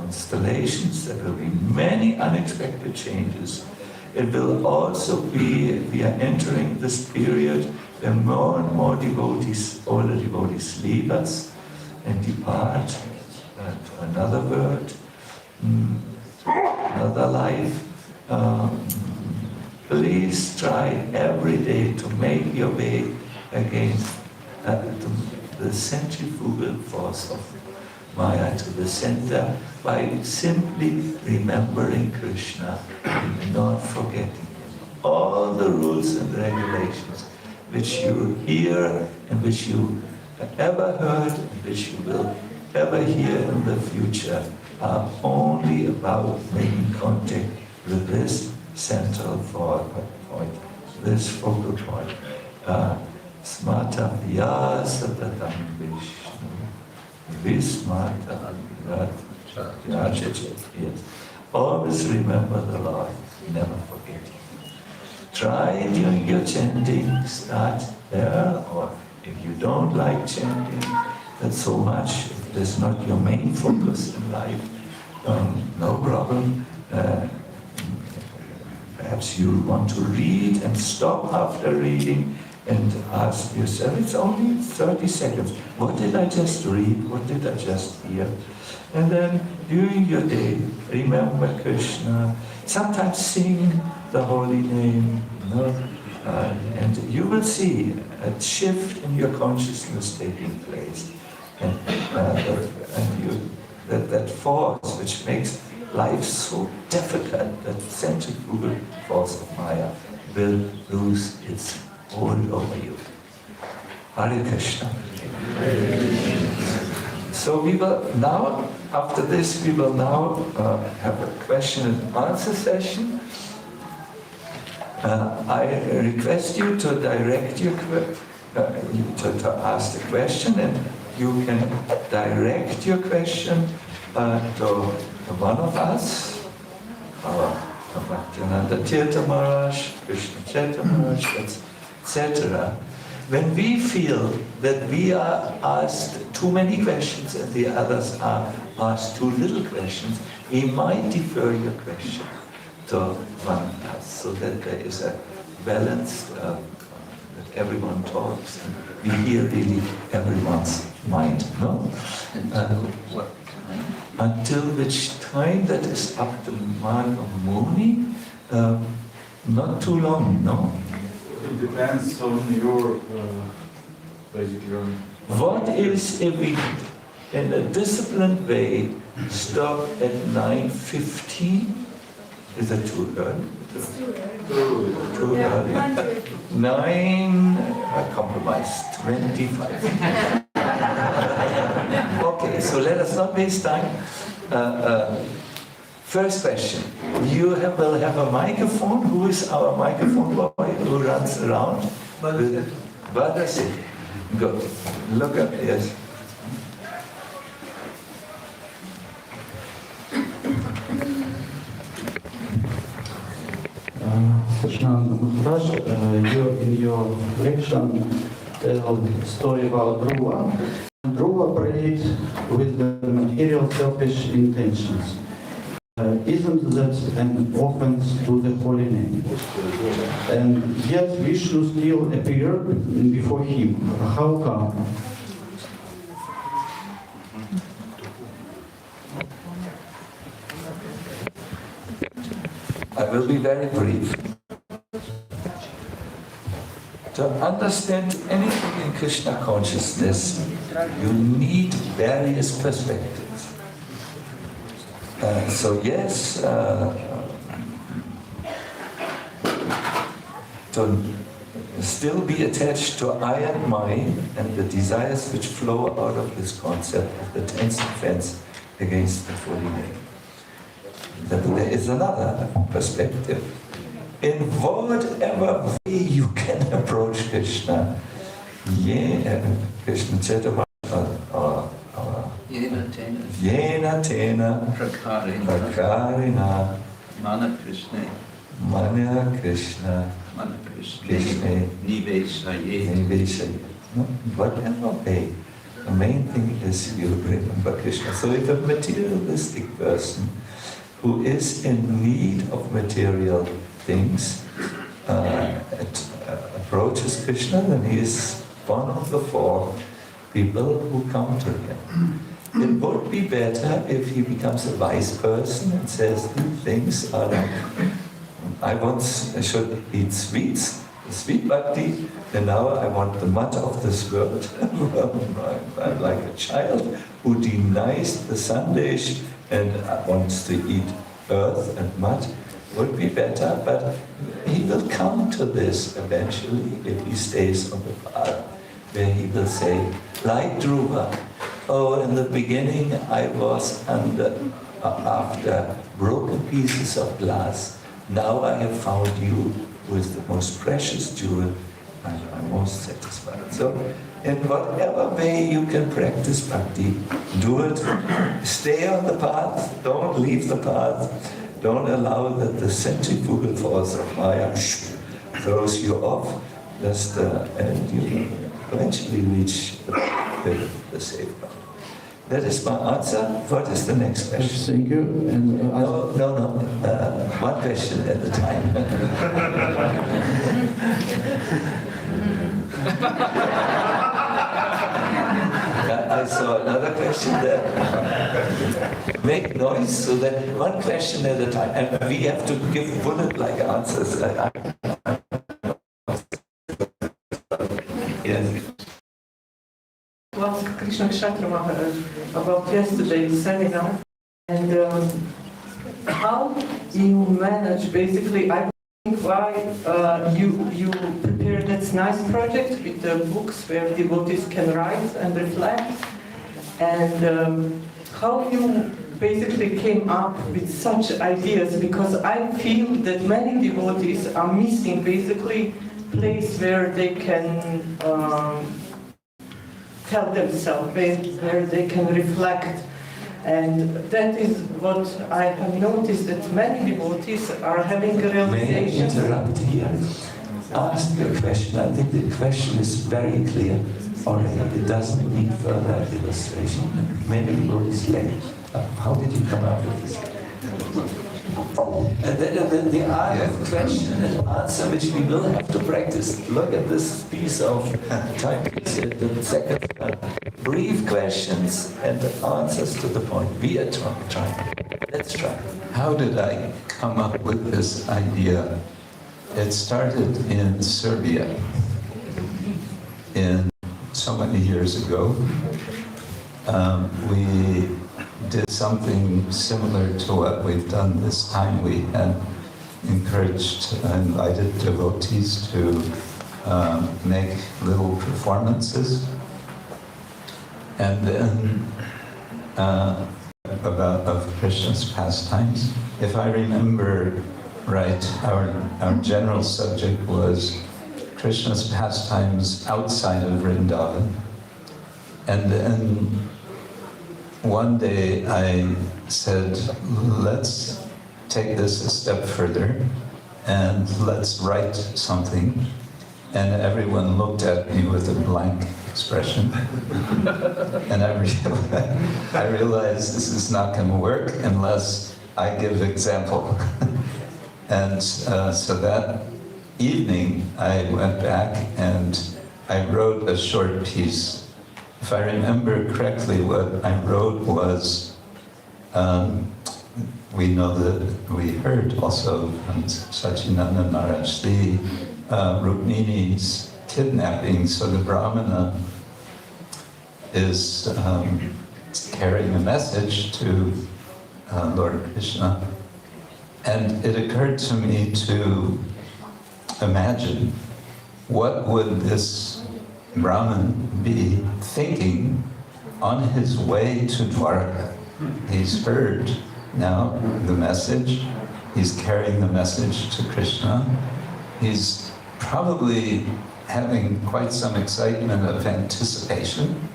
constellations, there will be many unexpected changes. It will also be, we are entering this period where more and more devotees, older devotees, leave us and depart to another world, another life. Please try every day to make your way against the centrifugal force of Maya to the center by simply remembering Krishna and not forgetting him. All the rules and regulations which you hear and which you ever heard and which you will ever hear in the future are only about making contact with this central point, this focal point. Smata vyasa tatam Vishnu. Vismata vyasa. Yes. Always remember the Lord, never forget him. Try during your chanting, start there, or if you don't like chanting, that's so much, if that's not your main focus in life, no problem. Perhaps you want to read and stop after reading and ask yourself, it's only 30 seconds. What did I just read? What did I just hear? And then during your day, remember Krishna. Sometimes sing the holy name, and you will see a shift in your consciousness taking place. And that force which makes life so difficult, that centrifugal force of Maya, will lose its hold over you. Hare Krishna. So we will now, after this, we will now have a question and answer session. I request you to direct your to ask the question, and you can direct your question to one of us, our Bhaktivinoda Tirtha Maharaj, Krishna Chaitanya Maharaj, etc. When we feel that we are asked too many questions and the others are asked too little questions, we might defer your question to one of us, so that there is a balance, that everyone talks and we hear really everyone's mind. No? Until which time? That is up to Marga Muni. Not too long, no? It depends on your, basically on... What is if we, in a disciplined way, stop at 9:15? Is that too early? Too early. 9, I compromise, 25. Okay, so let us not waste time. First question. You will have a microphone. Who is our microphone boy who runs around? Badasi. Good. Look up, yes. Maharaj, in your lecture tell the story about Dhruva. Dhruva prayed with the material selfish intentions. Isn't that an offense to the holy name? And yet Vishnu still appeared before him. How come? I will be very brief. To understand anything in Krishna consciousness, you need various perspectives. So yes, to still be attached to I and mine and the desires which flow out of this concept of the tense defense against the holy name. That there is another perspective. In whatever way you can approach Krishna, Krishna Chaitanya Yena Tena Prakarina Mana Krishna Krishna Niveshaye. Whatever way The main thing is you remember Krishna. So if a materialistic person who is in need of material things approaches Krishna, then he is one of the 4 people who come to him. It would be better if he becomes a wise person and says, these things are like, I once should eat sweets, sweet bhakti, and now I want the mud of this world. I'm like a child who denies the Sandesh and wants to eat earth and mud. Would be better, but he will come to this eventually if he stays on the path, where he will say, like Dhruva, oh, in the beginning I was after broken pieces of glass. Now I have found you, who is the most precious jewel, and I'm most satisfied. So, in whatever way you can practice bhakti, do it. Stay on the path, don't leave the path. Don't allow that the centrifugal force of Maya throws you off, and you eventually reach the safe path. That is my answer. What is the next question? Thank you. And No. One question at a time. I saw another question there. Make noise so that one question at a time. And we have to give bullet-like answers. Yes. Well, Krishna Kshatrama about yesterday's seminar, and how you manage, basically, I think why you prepared this nice project with the books where devotees can write and reflect, and how you basically came up with such ideas, because I feel that many devotees are missing basically place where they can tell themselves, where they can reflect. And that is what I have noticed, that many devotees are having a realization. May I interrupt here? Ask the question. I think the question is very clear already. It doesn't need further illustration. Many devotees say, how did you come up with this? The art of question and answer, which we will have to practice. Look at this piece of time. The second brief questions and answers to the point. We are trying. Let's try. How did I come up with this idea? It started in Serbia so many years ago. We did something similar to what we've done this time. We had invited devotees to make little performances, and then of Krishna's pastimes. If I remember right, our general subject was Krishna's pastimes outside of Vrindavan, and then one day I said, let's take this a step further and let's write something. And everyone looked at me with a blank expression. And I realized this is not going to work unless I give example. And so that evening I went back and I wrote a short piece. If I remember correctly, what I wrote was, we know that we heard also from Sachinanda Maharaj, the Rukmini's kidnapping. So the Brahmana is carrying a message to Lord Krishna. And it occurred to me to imagine what would this Brahman be thinking on his way to Dwarka. He's heard now the message. He's carrying the message to Krishna. He's probably having quite some excitement of anticipation.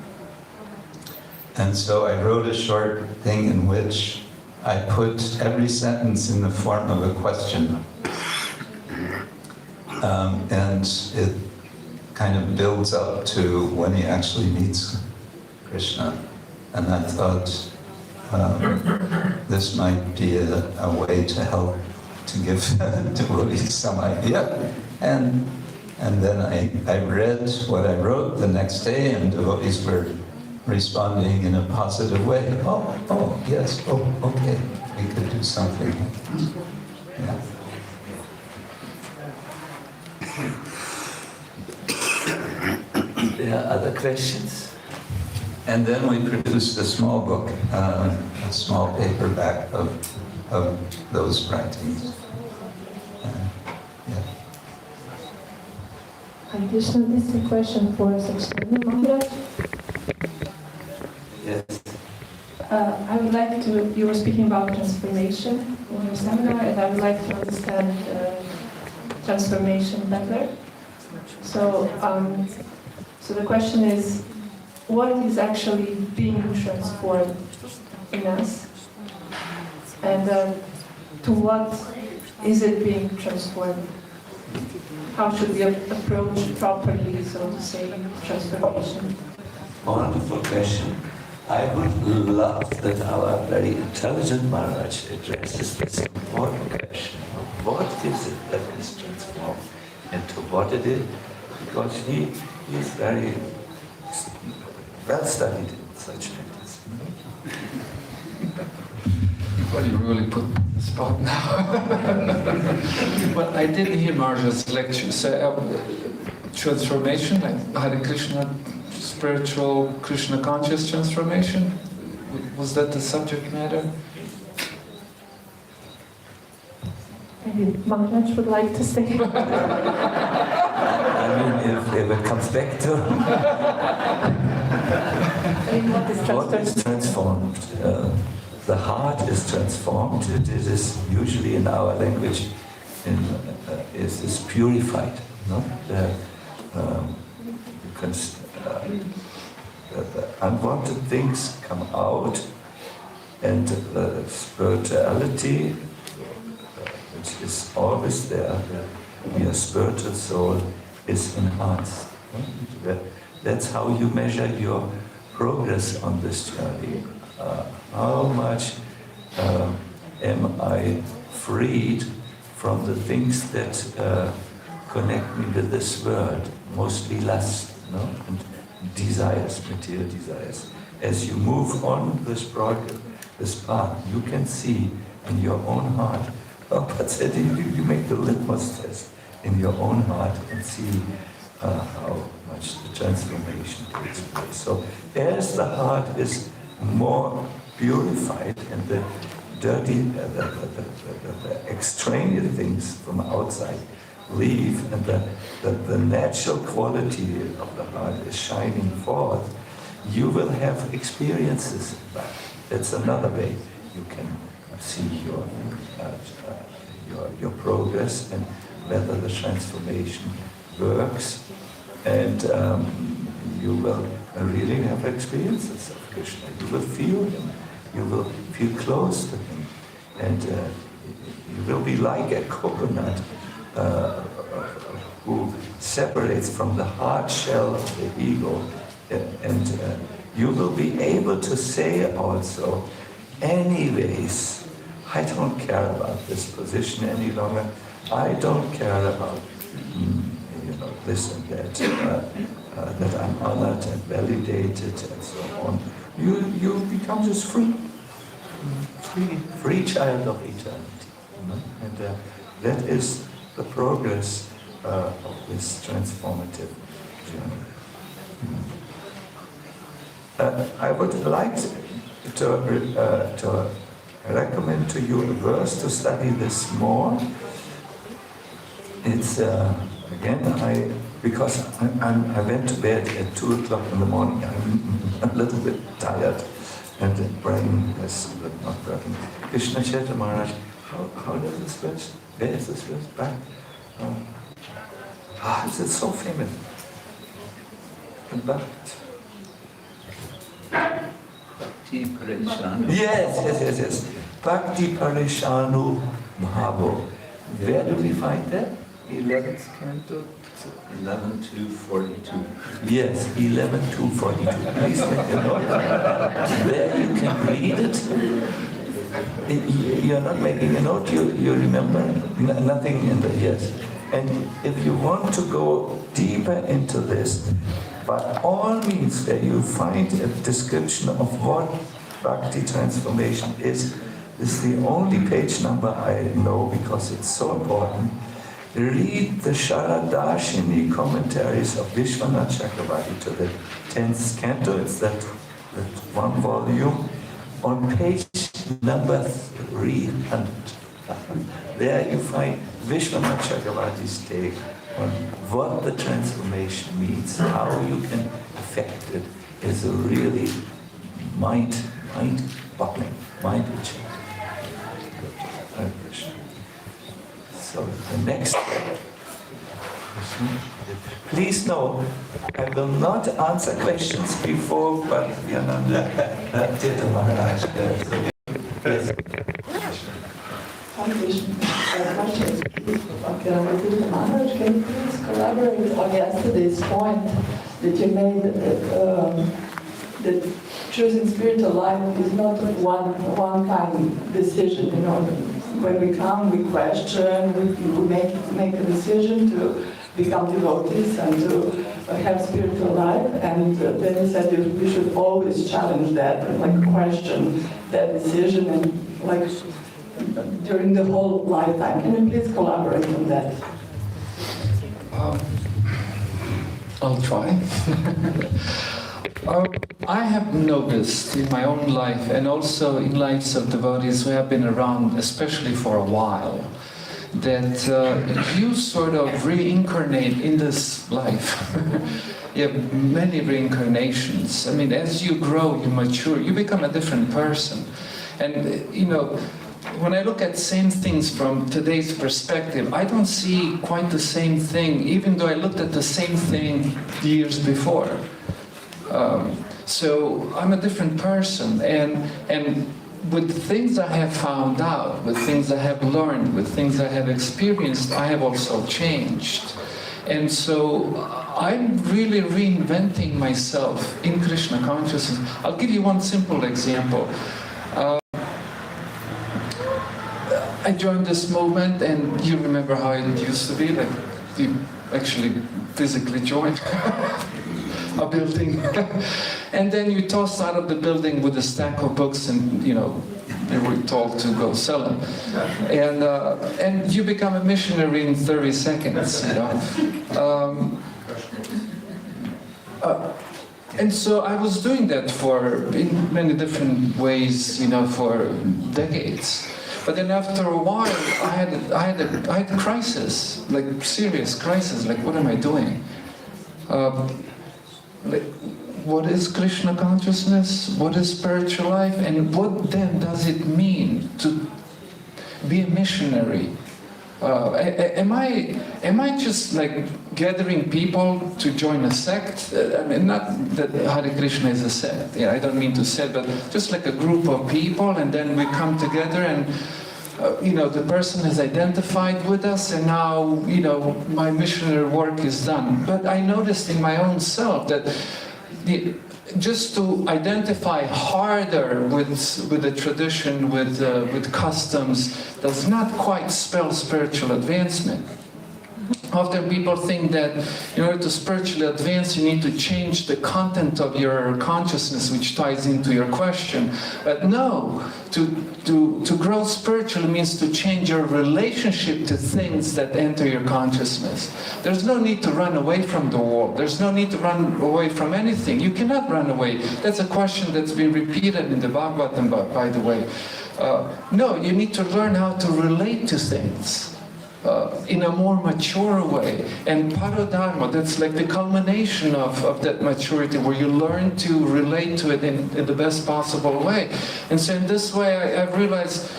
And so I wrote a short thing in which I put every sentence in the form of a question. And it kind of builds up to when he actually meets Krishna. And I thought this might be a way to help to give devotees some idea. And then I read what I wrote the next day, and devotees were responding in a positive way. Oh, yes, okay, we could do something. Yeah. There are other questions? And then we produced a small book, a small paperback of those writings. Yeah. Additional, this is a question for Sakshananda Maharaj. Yes. I would like to, you were speaking about transformation in your seminar, and I would like to understand transformation better. So the question is, what is actually being transformed in us? And to what is it being transformed? How should we approach properly, so to say, transformation? Wonderful question. I would love that our very intelligent Maharaj addresses this important question of what is it that is transformed into what it is, because he is very well studied in such matters. Well, you really put me on the spot now. But I did hear Maharaj's lecture say transformation, like Hare Krishna, spiritual Krishna conscious transformation. Was that the subject matter? Maybe Maharaj would like to say. I mean, if it comes back to what is transformed, the heart is transformed. It is usually in our language, is purified. No? The unwanted things come out, and spirituality, which is always there, your spiritual soul is enhanced. That's how you measure your progress on this journey. How much am I freed from the things that connect me with this world, mostly lust, no? And desires, material desires. As you move on this path, you can see in your own heart, but you make the litmus test in your own heart and see how much the transformation takes place. So as the heart is more purified and the dirty, the extraneous things from outside leave, and the natural quality of the heart is shining forth, you will have experiences. That's another way you can see your progress and whether the transformation works, and you will really have experiences of Krishna. You will feel him, you will feel close to him, and you will be like a coconut who separates from the hard shell of the ego, and you will be able to say also, anyways, I don't care about this position any longer. I don't care about this and that, that I'm honored and validated and so on. You become just free child of eternity. And that is the progress of this transformative journey. I would like to recommend to you a verse to study this more. It's again, because I went to bed at 2 o'clock in the morning. I'm a little bit tired, and the brain is not working. Krishna Chaitanya Maharaj, how does this verse? Where is this verse? Back. Is it so famous? Bhakti Parishanu. Yes. Bhakti Parishanu Bhavo. Where do we find that? 11th canto. 11 to 42. Yes, 11 to 42. Please make a note. There you can read it. You're not making a note, you remember nothing in the, yes. And if you want to go deeper into this, by all means, where you find a description of what Bhakti transformation is the only page number I know because it's so important. Read the Sharadashini commentaries of Vishwanath Chakravarti to the 10th canto. It's that one volume on page number 300. There you find Vishwanath Chakravarti's take on what the transformation means, how you can affect it, is a really mind-boggling, mind-reaching. So the next question. Please know, I will not answer questions before Bhaktiyananda Tirtha Maharaj. Yes. Can you please collaborate on yesterday's point that you made that choosing spiritual life is not one-time decision, you know. When we come, we question, we make a decision to become devotees and to have spiritual life. And then you said we should always challenge that, and like question that decision, and like during the whole lifetime. Can you please collaborate on that? I'll try. I have noticed in my own life, and also in lives of devotees who have been around, especially for a while, that you sort of reincarnate in this life. You have many reincarnations. I mean, as you grow, you mature, you become a different person. And, you know, when I look at same things from today's perspective, I don't see quite the same thing, even though I looked at the same thing years before. So I'm a different person, and with things I have found out, with things I have learned, with things I have experienced, I have also changed. And so I'm really reinventing myself in Krishna consciousness. I'll give you one simple example. I joined this movement, and you remember how it used to be, like you actually physically joined a building, and then you tossed out of the building with a stack of books, and you know, you were told to go sell them, and you become a missionary in 30 seconds, you know. And so I was doing that in many different ways, you know, for decades. But then after a while, I had a crisis, like serious crisis. Like, what am I doing? Like, what is Krishna consciousness? What is spiritual life? And what then does it mean to be a missionary? Am I just like gathering people to join a sect? I mean, not that Hare Krishna is a sect. Yeah, I don't mean to say, but just like a group of people, and then we come together, and you know, the person has identified with us, and now, you know, my missionary work is done. But I noticed in my own self that just to identify harder with the tradition, with customs, does not quite spell spiritual advancement. Often people think that in order to spiritually advance, you need to change the content of your consciousness, which ties into your question. But no, to grow spiritually means to change your relationship to things that enter your consciousness. There's no need to run away from the world. There's no need to run away from anything. You cannot run away. That's a question that's been repeated in the Bhagavatam, by the way. No, you need to learn how to relate to things. In a more mature way. And paradharma, that's like the culmination of that maturity, where you learn to relate to it in the best possible way. And so in this way, I realized,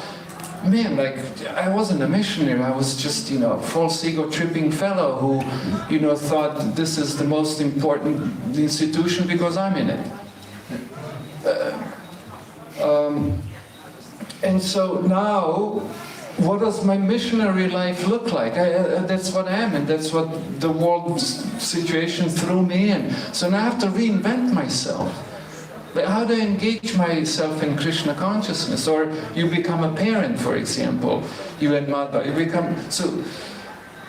man, like, I wasn't a missionary. I was just, you know, a false ego-tripping fellow who, you know, thought this is the most important institution because I'm in it. And so now, what does my missionary life look like? That's what I am, and that's what the world situation threw me in. So now I have to reinvent myself. But how do I engage myself in Krishna consciousness? Or you become a parent, for example. You and Madhva, you become... So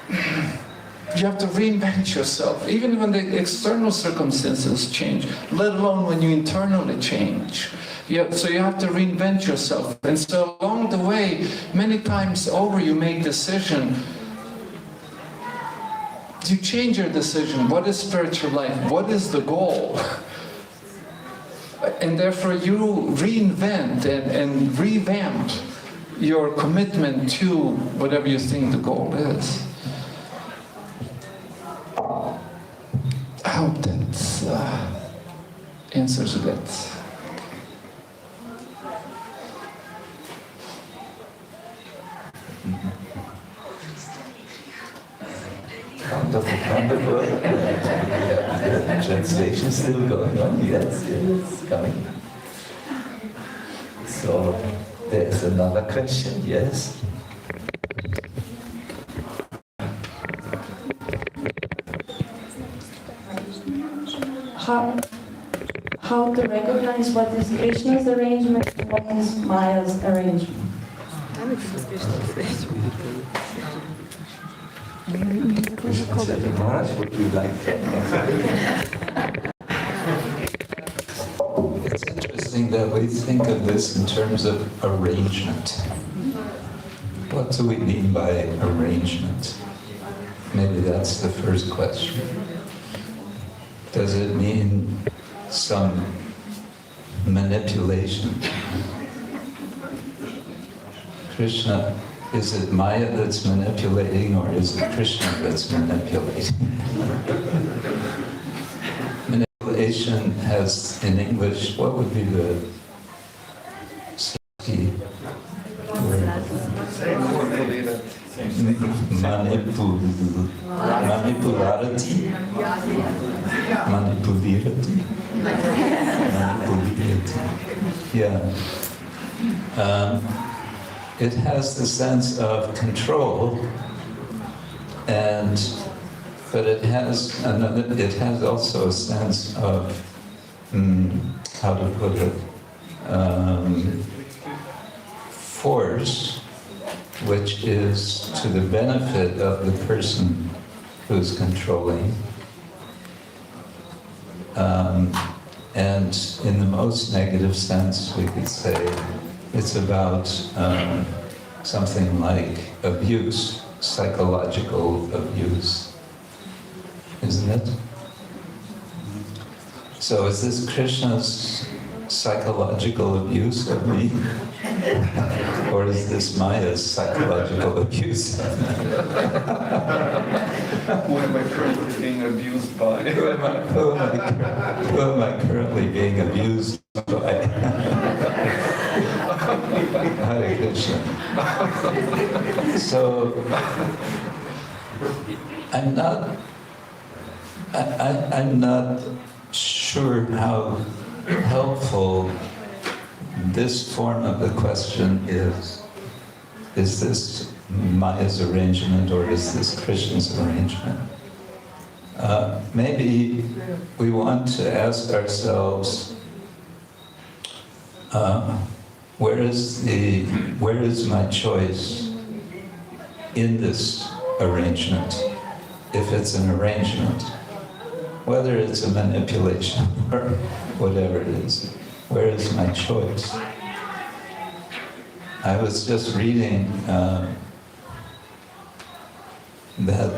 you have to reinvent yourself, even when the external circumstances change, let alone when you internally change. So you have to reinvent yourself. And so along the way, many times over, you make decision. You change your decision. What is spiritual life? What is the goal? And therefore you reinvent and revamp your commitment to whatever you think the goal is. I hope that answers that. Wonderful. Translation still going on. Yes, it's coming. So there's another question. Yes. How to recognize what is Krishna's arrangement and what is Maya's arrangement? Maharaj, would you like to? It's interesting that we think of this in terms of arrangement. What do we mean by arrangement? Maybe that's the first question. Does it mean some manipulation? Krishna, is it Maya that's manipulating, or is it Krishna that's manipulating? Manipulation has, in English, what would be the safety word? Manipularity? Manipulirati? Yeah. It has the sense of control, but it has also a sense of, how to put it, force, which is to the benefit of the person who's controlling. And in the most negative sense, we could say it's about something like abuse, psychological abuse, isn't it? So is this Krishna's psychological abuse of me? Or is this Maya's psychological abuse? Who am I currently being abused by? Who am I currently being abused by? Hare Krishna. So, I'm not sure how helpful this form of the question is. Is this Maya's arrangement or is this Krishna's arrangement? Maybe we want to ask ourselves, where is my choice in this arrangement, if it's an arrangement? Whether it's a manipulation or whatever it is, where is my choice? I was just reading that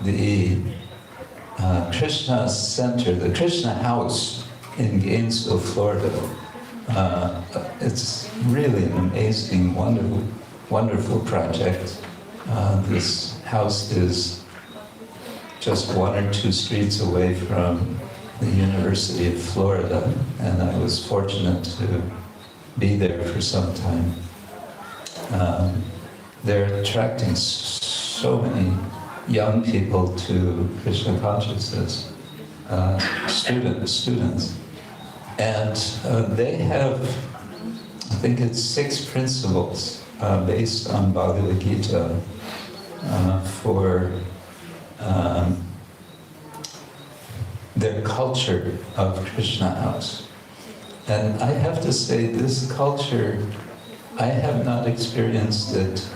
the Krishna Center, the Krishna House in Gainesville, Florida, it's really an amazing, wonderful project. This house is just 1 or 2 streets away from the University of Florida, and I was fortunate to be there for some time. They're attracting so many young people to Krishna consciousness, students. And they have, I think it's 6 principles based on Bhagavad Gita for their culture of Krishna house. And I have to say, this culture, I have not experienced it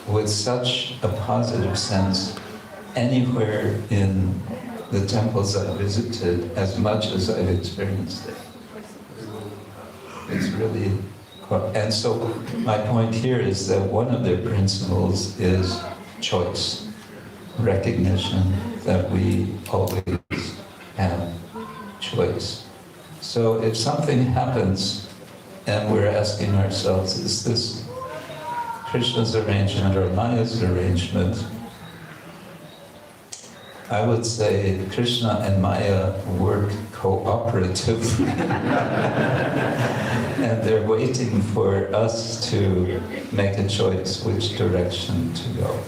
with such a positive sense anywhere in the temples I visited as much as I've experienced it. It's really quite, and so my point here is that one of their principles is choice, recognition that we always have choice. So if something happens and we're asking ourselves, is this Krishna's arrangement or Maya's arrangement? I would say Krishna and Maya work cooperatively. And they're waiting for us to make a choice which direction to go.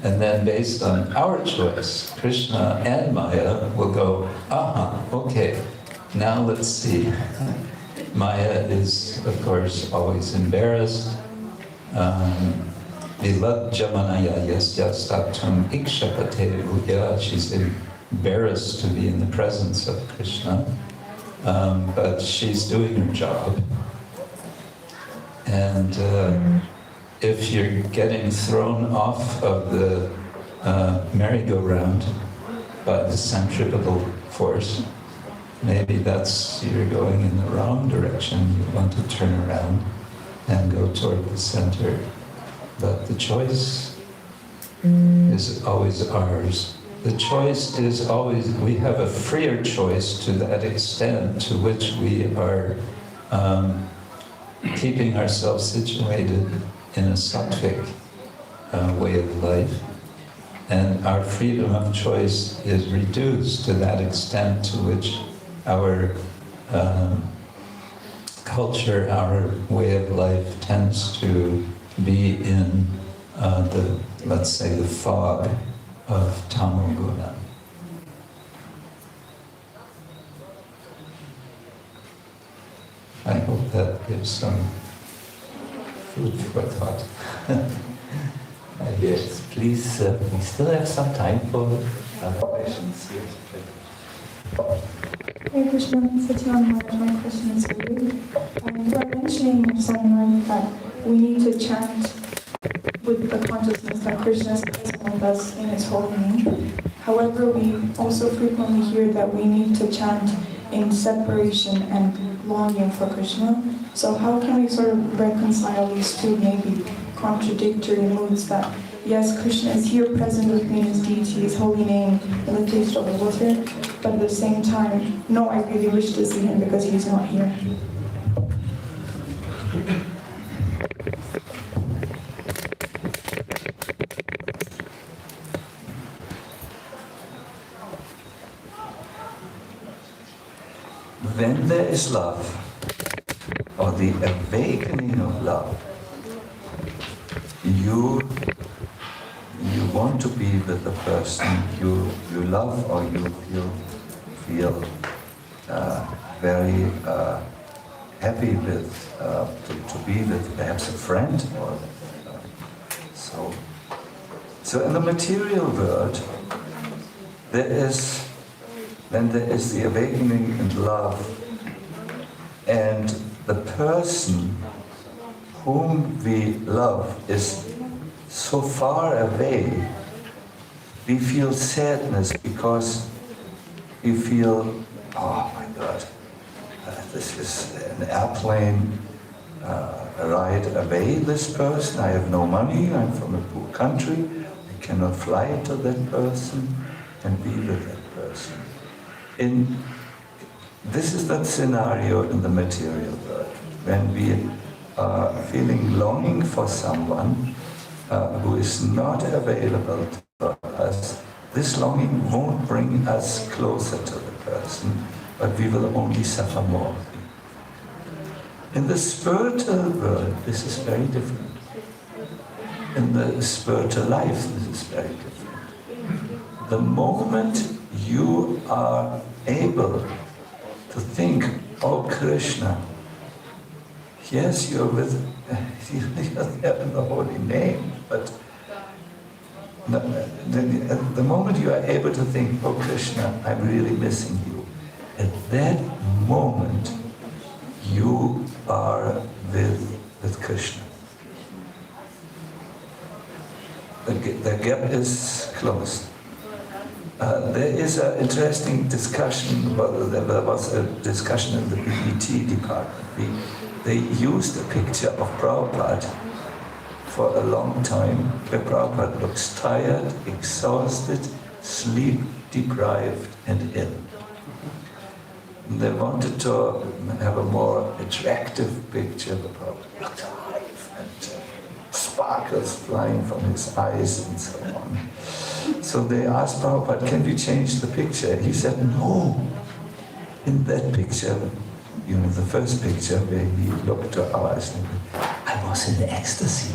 And then based on our choice, Krishna and Maya will go, okay, now let's see. Maya is, of course, always embarrassed. She's embarrassed to be in the presence of Krishna, but she's doing her job. And if you're getting thrown off of the merry-go-round by the centripetal force, maybe you're going in the wrong direction. You want to turn around and go toward the center. But the choice is always ours. The choice is always, we have a freer choice to that extent to which we are keeping ourselves situated in a sattvic way of life. And our freedom of choice is reduced to that extent to which our culture, our way of life tends to be in let's say, the fog of tamoguna. I hope that gives some food for thought. Yes, please, we still have some time for questions. Hey Krishna, Satyan Maharaj, my question is for you. You are mentioning somewhere that we need to chant with the consciousness that Krishna is present with us in His holy name. However, we also frequently hear that we need to chant in separation and longing for Krishna. So how can we sort of reconcile these two maybe contradictory moods that, yes, Krishna is here present with me in His deity, His holy name, in the taste of the water, but at the same time, no, I really wish to see Him because He's not here. When there is love, or the awakening of love, you want to be with the person you love, or you feel very happy with, to be with perhaps a friend, or so. So in the material world, when there is the awakening in love, and the person whom we love is so far away, we feel sadness because we feel, oh my God, this is an airplane ride away, this person. I have no money, I'm from a poor country, I cannot fly to that person and be with that person. This is that scenario in the material world, when we are feeling longing for someone who is not available to us. This longing won't bring us closer to the person, but we will only suffer more. In the spiritual world, this is very different. In the spiritual life, this is very different. The moment you are able to think, oh Krishna, yes, you're with, you're there in the holy name, but the moment you are able to think, oh Krishna, I'm really missing you, at that moment you are with Krishna. The gap is closed. There is an interesting discussion, well, there was a discussion in the BBT department. They used a picture of Prabhupada for a long time, where Prabhupada looks tired, exhausted, sleep deprived, and ill. And they wanted to have a more attractive picture of Prabhupada. Looked alive, and sparkles flying from his eyes and so on. So they asked Prabhupada, can we change the picture? He said, no. In that picture, you know, the first picture where he looked to our eyes, I was in ecstasy.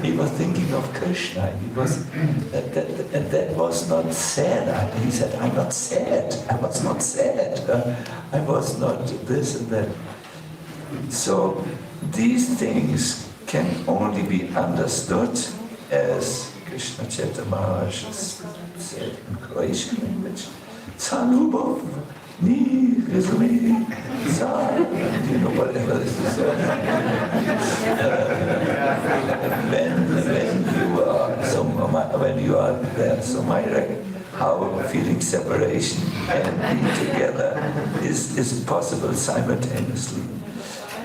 He was thinking of Krishna. He was, and that was not sad. He said, I'm not sad. I was not sad. I was not this and that. So these things can only be understood as Krishna Chaitanya Maharaj said in Croatian language. Salubov, ni rizumi, sa, you know, whatever this is. When you are there, so how feeling separation and being together is possible simultaneously.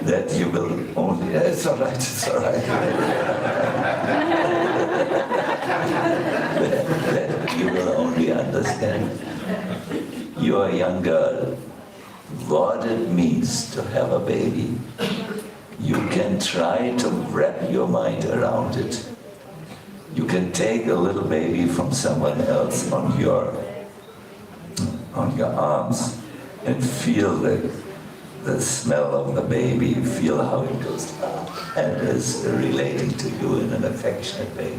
That you will only, it's all right, it's all right. that you will only understand, you are young girl, what it means to have a baby. You can try to wrap your mind around it. You can take a little baby from someone else on your arms and feel the smell of the baby, feel how it goes up and is relating to you in an affectionate way.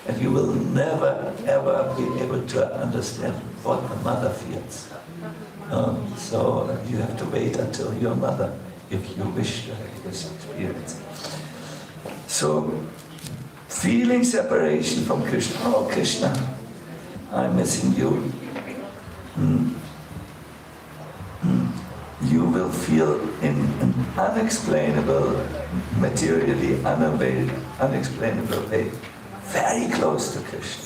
And you will never, ever be able to understand what the mother feels. So you have to wait until your mother, if you wish to have this experience. So, feeling separation from Krishna. Oh, Krishna, I'm missing you. You will feel in an unexplainable, materially unexplainable way, very close to Krishna.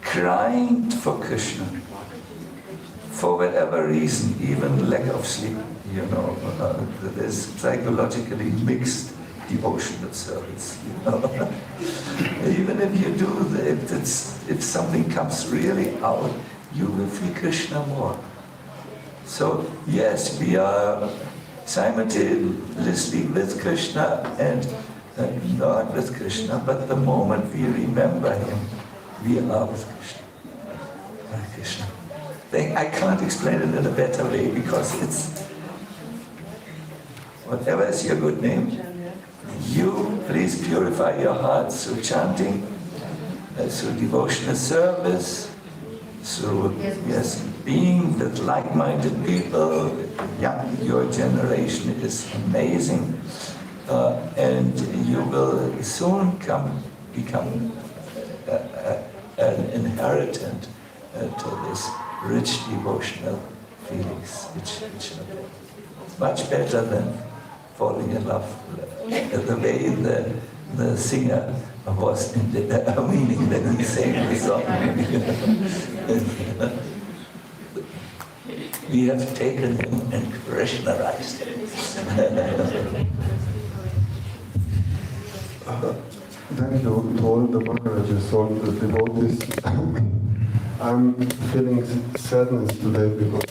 Crying for Krishna, for whatever reason, even lack of sleep, you know, there's psychologically mixed devotional service, you know. Even if you do, if something comes really out, you will feel Krishna more. So yes, we are simultaneously with Krishna and not with Krishna, but the moment we remember him, we are with Krishna. Hare Krishna. I can't explain it in a better way because it's, whatever is your good name, you please purify your hearts through chanting, through devotional service, through, yes, being with like-minded people. Your generation is amazing, and you will soon become an inheritant to this rich devotional feelings, which are much better than falling in love. The way the singer was in the meaning that he sang the song. We have taken him and Krishnaized him. Thank you to all the Maharajas, all the devotees. I'm feeling sadness today because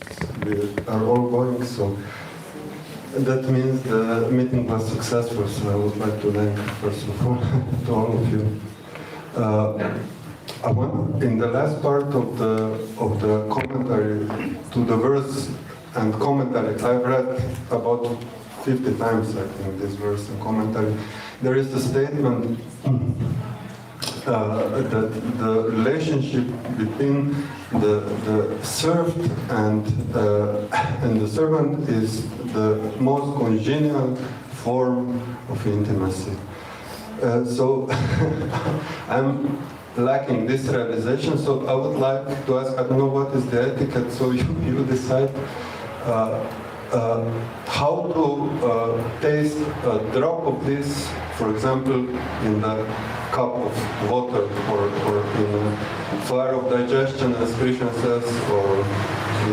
we are all going, so that means the meeting was successful, so I would like to thank, first of all, to all of you. In the last part of the commentary to the verse and commentary, I've read about 50 times, I think, this verse and commentary. There is a statement that the relationship between the served and the servant is the most congenial form of intimacy. So I'm lacking this realization, so I would like to ask, I don't know what is the etiquette, so you decide how to taste a drop of this, for example, in the cup of water, or in a fire of digestion, as Krishna says, or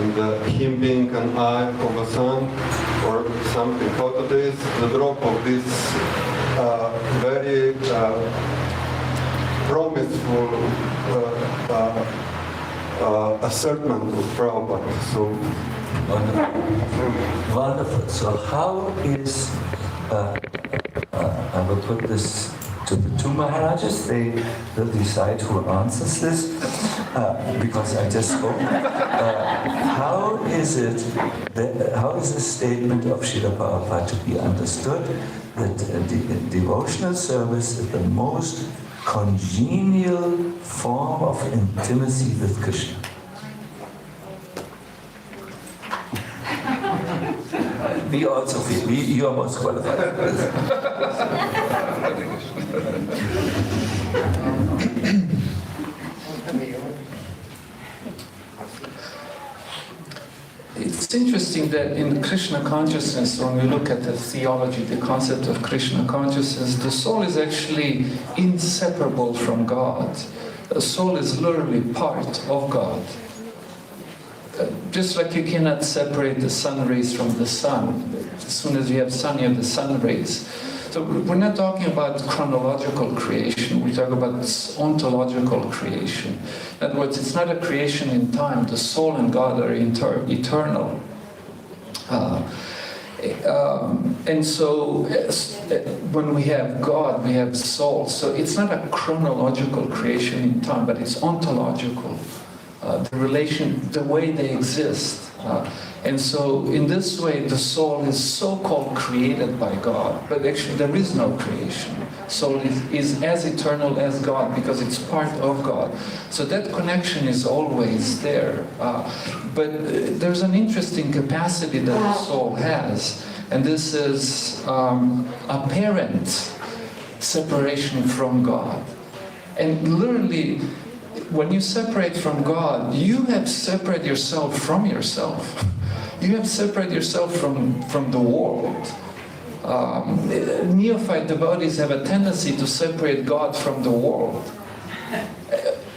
in the him being an eye of a sun, or something. How to taste the drop of this very promiseful assertment of Prabhupada. So, wonderful. So how is, I will put this to the two Maharajas, they will decide who answers this, because I just spoke. How is the statement of Srila Prabhupada to be understood that devotional service is the most congenial form of intimacy with Krishna? We also feel, you are most qualified. It's interesting that in Krishna consciousness, when we look at the theology, the concept of Krishna consciousness, the soul is actually inseparable from God. The soul is literally part of God. Just like you cannot separate the sun rays from the sun. As soon as you have sun, you have the sun rays. So we're not talking about chronological creation, we talk about ontological creation. In other words, it's not a creation in time. The soul and God are eternal. And so when we have God, we have soul. So it's not a chronological creation in time, but it's ontological. The way they exist. And so in this way, the soul is so-called created by God, but actually there is no creation. Soul is as eternal as God because it's part of God. So that connection is always there. But there's an interesting capacity that the soul has, and this is apparent separation from God. And literally, when you separate from God, you have separated yourself from yourself. You have separated yourself from the world. Neophyte devotees have a tendency to separate God from the world.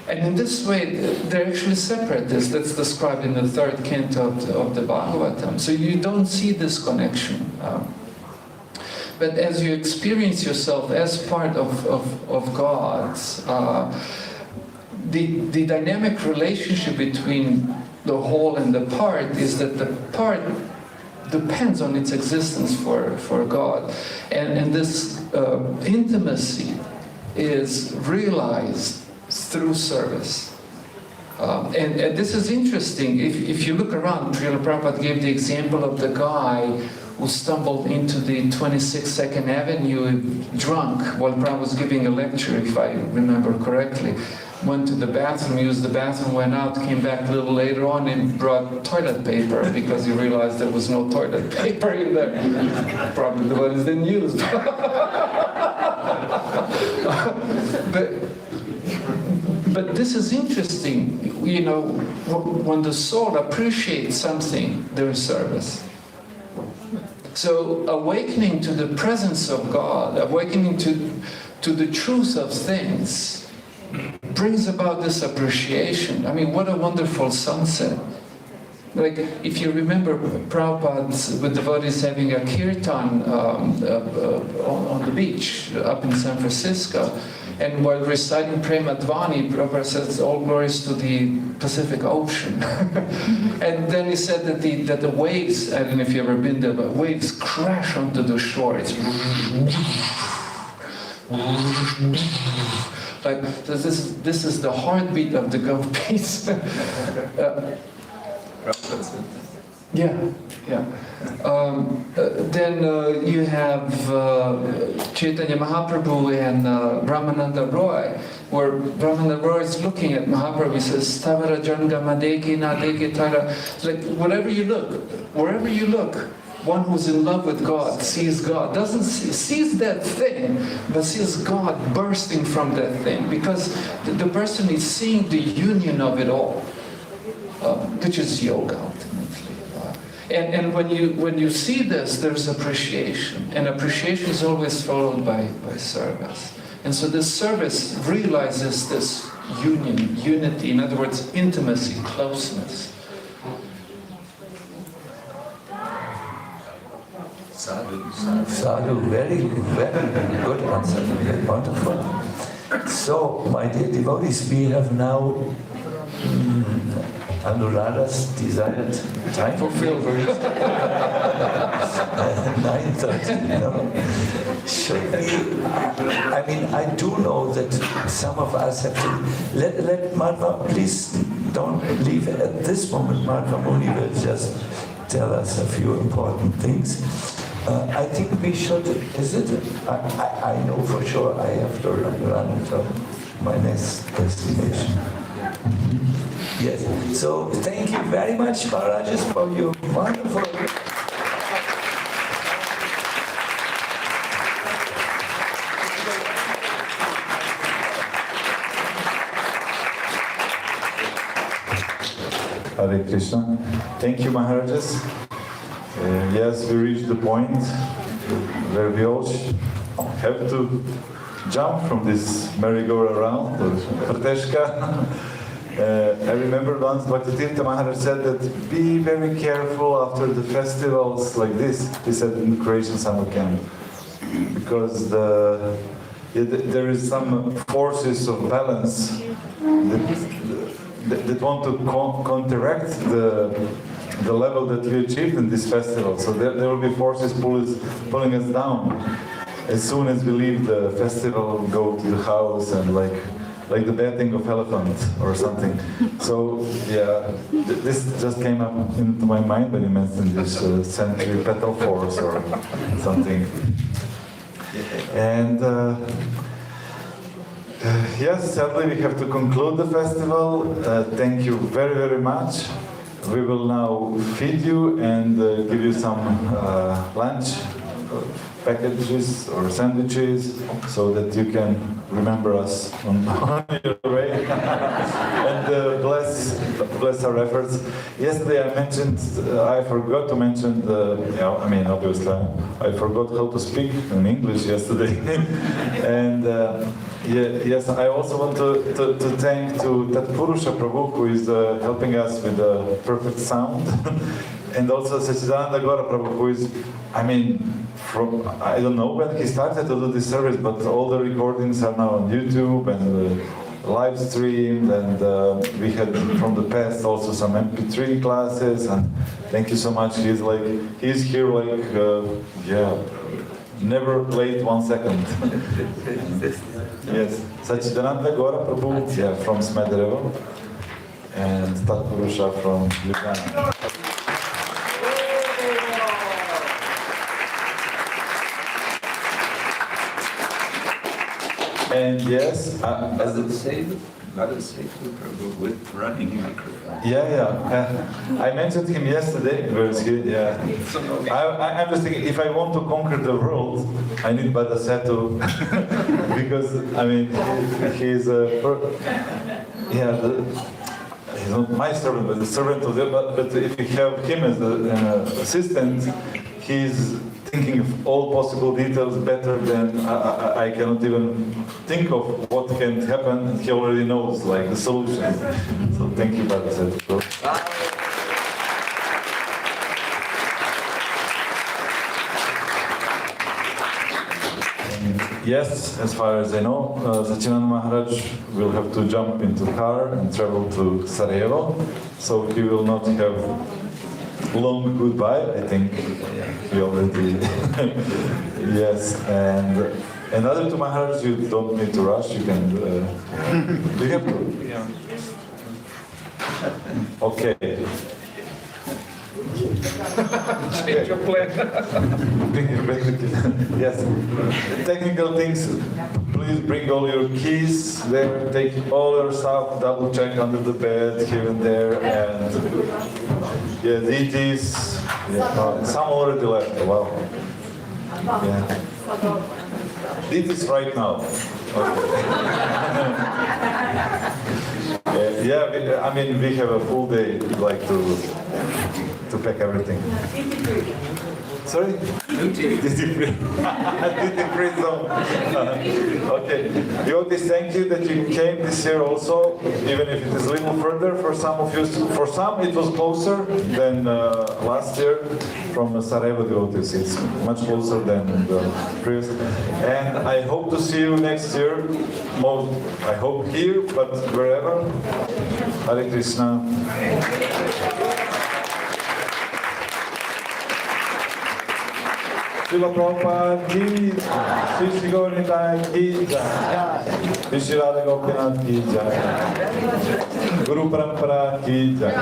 And in this way, they're actually separate. That's described in the third canto of the Bhagavatam. So you don't see this connection. But as you experience yourself as part of God, the dynamic relationship between the whole and the part is that the part depends on its existence for God. And this intimacy is realized through service. And this is interesting. If you look around, Srila Prabhupada gave the example of the guy who stumbled into the 26th 2nd Avenue drunk while Prabhupada was giving a lecture, if I remember correctly. Went to the bathroom, used the bathroom, went out, came back a little later on and brought toilet paper because he realized there was no toilet paper in there. Probably the one is then used. But this is interesting. You know, when the soul appreciates something, there is service. So awakening to the presence of God, awakening to the truth of things, brings about this appreciation. I mean, what a wonderful sunset. Like, if you remember Prabhupada with devotees having a kirtan on the beach up in San Francisco, and while reciting Premadvani, Prabhupada says, all glories to the Pacific Ocean. And then he said that the waves, I don't know if you've ever been there, but waves crash onto the shore. It's like, this is the heartbeat of the gopis. Yeah, yeah. Then you have Chaitanya Mahaprabhu and Ramananda Roy, where Ramananda Roy is looking at Mahaprabhu. He says, "Tavara Janga Madeki Nadeki Tara." It's like wherever you look, one who's in love with God sees God. Doesn't sees that thing, but sees God bursting from that thing, because the person is seeing the union of it all, which is yoga ultimately. And when you see this, there's appreciation, and appreciation is always followed by service. And so this service realizes this unity, in other words, intimacy, closeness. Sadhu, very good answer, very wonderful. So, my dear devotees, we have now Anuradha's desired time. Fulfilled. 9:30, I mean, I do know that some of us have to... Let Madhva, please don't leave at this moment. Madhva Muni will just tell us a few important things. I think we should, I know for sure I have to run to my next destination. Yes, so thank you very much, Maharajas, for your wonderful... Hare Krishna. Thank you, Maharajas. Yes, we reached the point where we all have to jump from this merry-go-round or prateshka. I remember once Bhaktitirtha Maharaj said that be very careful after the festivals like this, he said in the Croatian summer camp, because there is some forces of balance that want to counteract the level that we achieved in this festival. So there will be forces pulling us down. As soon as we leave the festival, go to the house and like the betting of elephants or something. So yeah, this just came up into my mind when you mentioned this centripetal force or something. And yes, sadly we have to conclude the festival. Thank you very, very much. We will now feed you and give you some lunch packages or sandwiches so that you can remember us on your way and bless our efforts. Yesterday I forgot to mention obviously I forgot how to speak in English yesterday. And yes, I also want to thank to Tatpurusha Prabhu, who is helping us with the perfect sound. And also Sachidananda Gaura Prabhu, who is, I don't know when he started to do this service, but all the recordings are now on YouTube and live streamed, and we had from the past also some MP3 classes, and thank you so much. He's here never late 1 second. Yes, Sachidananda Gaura Prabhu from Smederevo, and Tatpurusha from Ljubljana. And yes, Let it say to Prabhu with running microphone. I mentioned him yesterday. Where is he? Yeah. I'm just thinking, if I want to conquer the world, I need Badasetu, because he's he's not my servant, but the servant of the. But if you have him as an assistant, he's thinking of all possible details better than I cannot even think of what can happen, and he already knows the solution. So thank you, Bhagavad. Yes, as far as I know, Sachidananda Maharaj will have to jump into car and travel to Sarajevo, so he will not have long goodbye. I think he already yes, and other two Maharaj, you don't need to rush. You can. Do you have to? Okay. Change your plan. Yes. Technical things. Please bring all your keys there. Take all your stuff. Double check under the bed here and there. And yeah, DTs. Yeah. Some already left. Wow. Yeah. DTs right now. Okay. Yeah. I mean, we have a full day. We'd like to pack everything. Sorry? Duty free. Duty free zone. Okay. Yotis, thank you that you came this year also, even if it is a little further for some of you. For some it was closer than last year from Sarajevo, Yotis. It's much closer than the previous. And I hope to see you next year. I hope here, but wherever. Hare Krishna. Srila Prabhupada ki, Shri Gaur Nitai ki jai, Shri Radha Gopinath ki jai, Guru Parampara ki jai.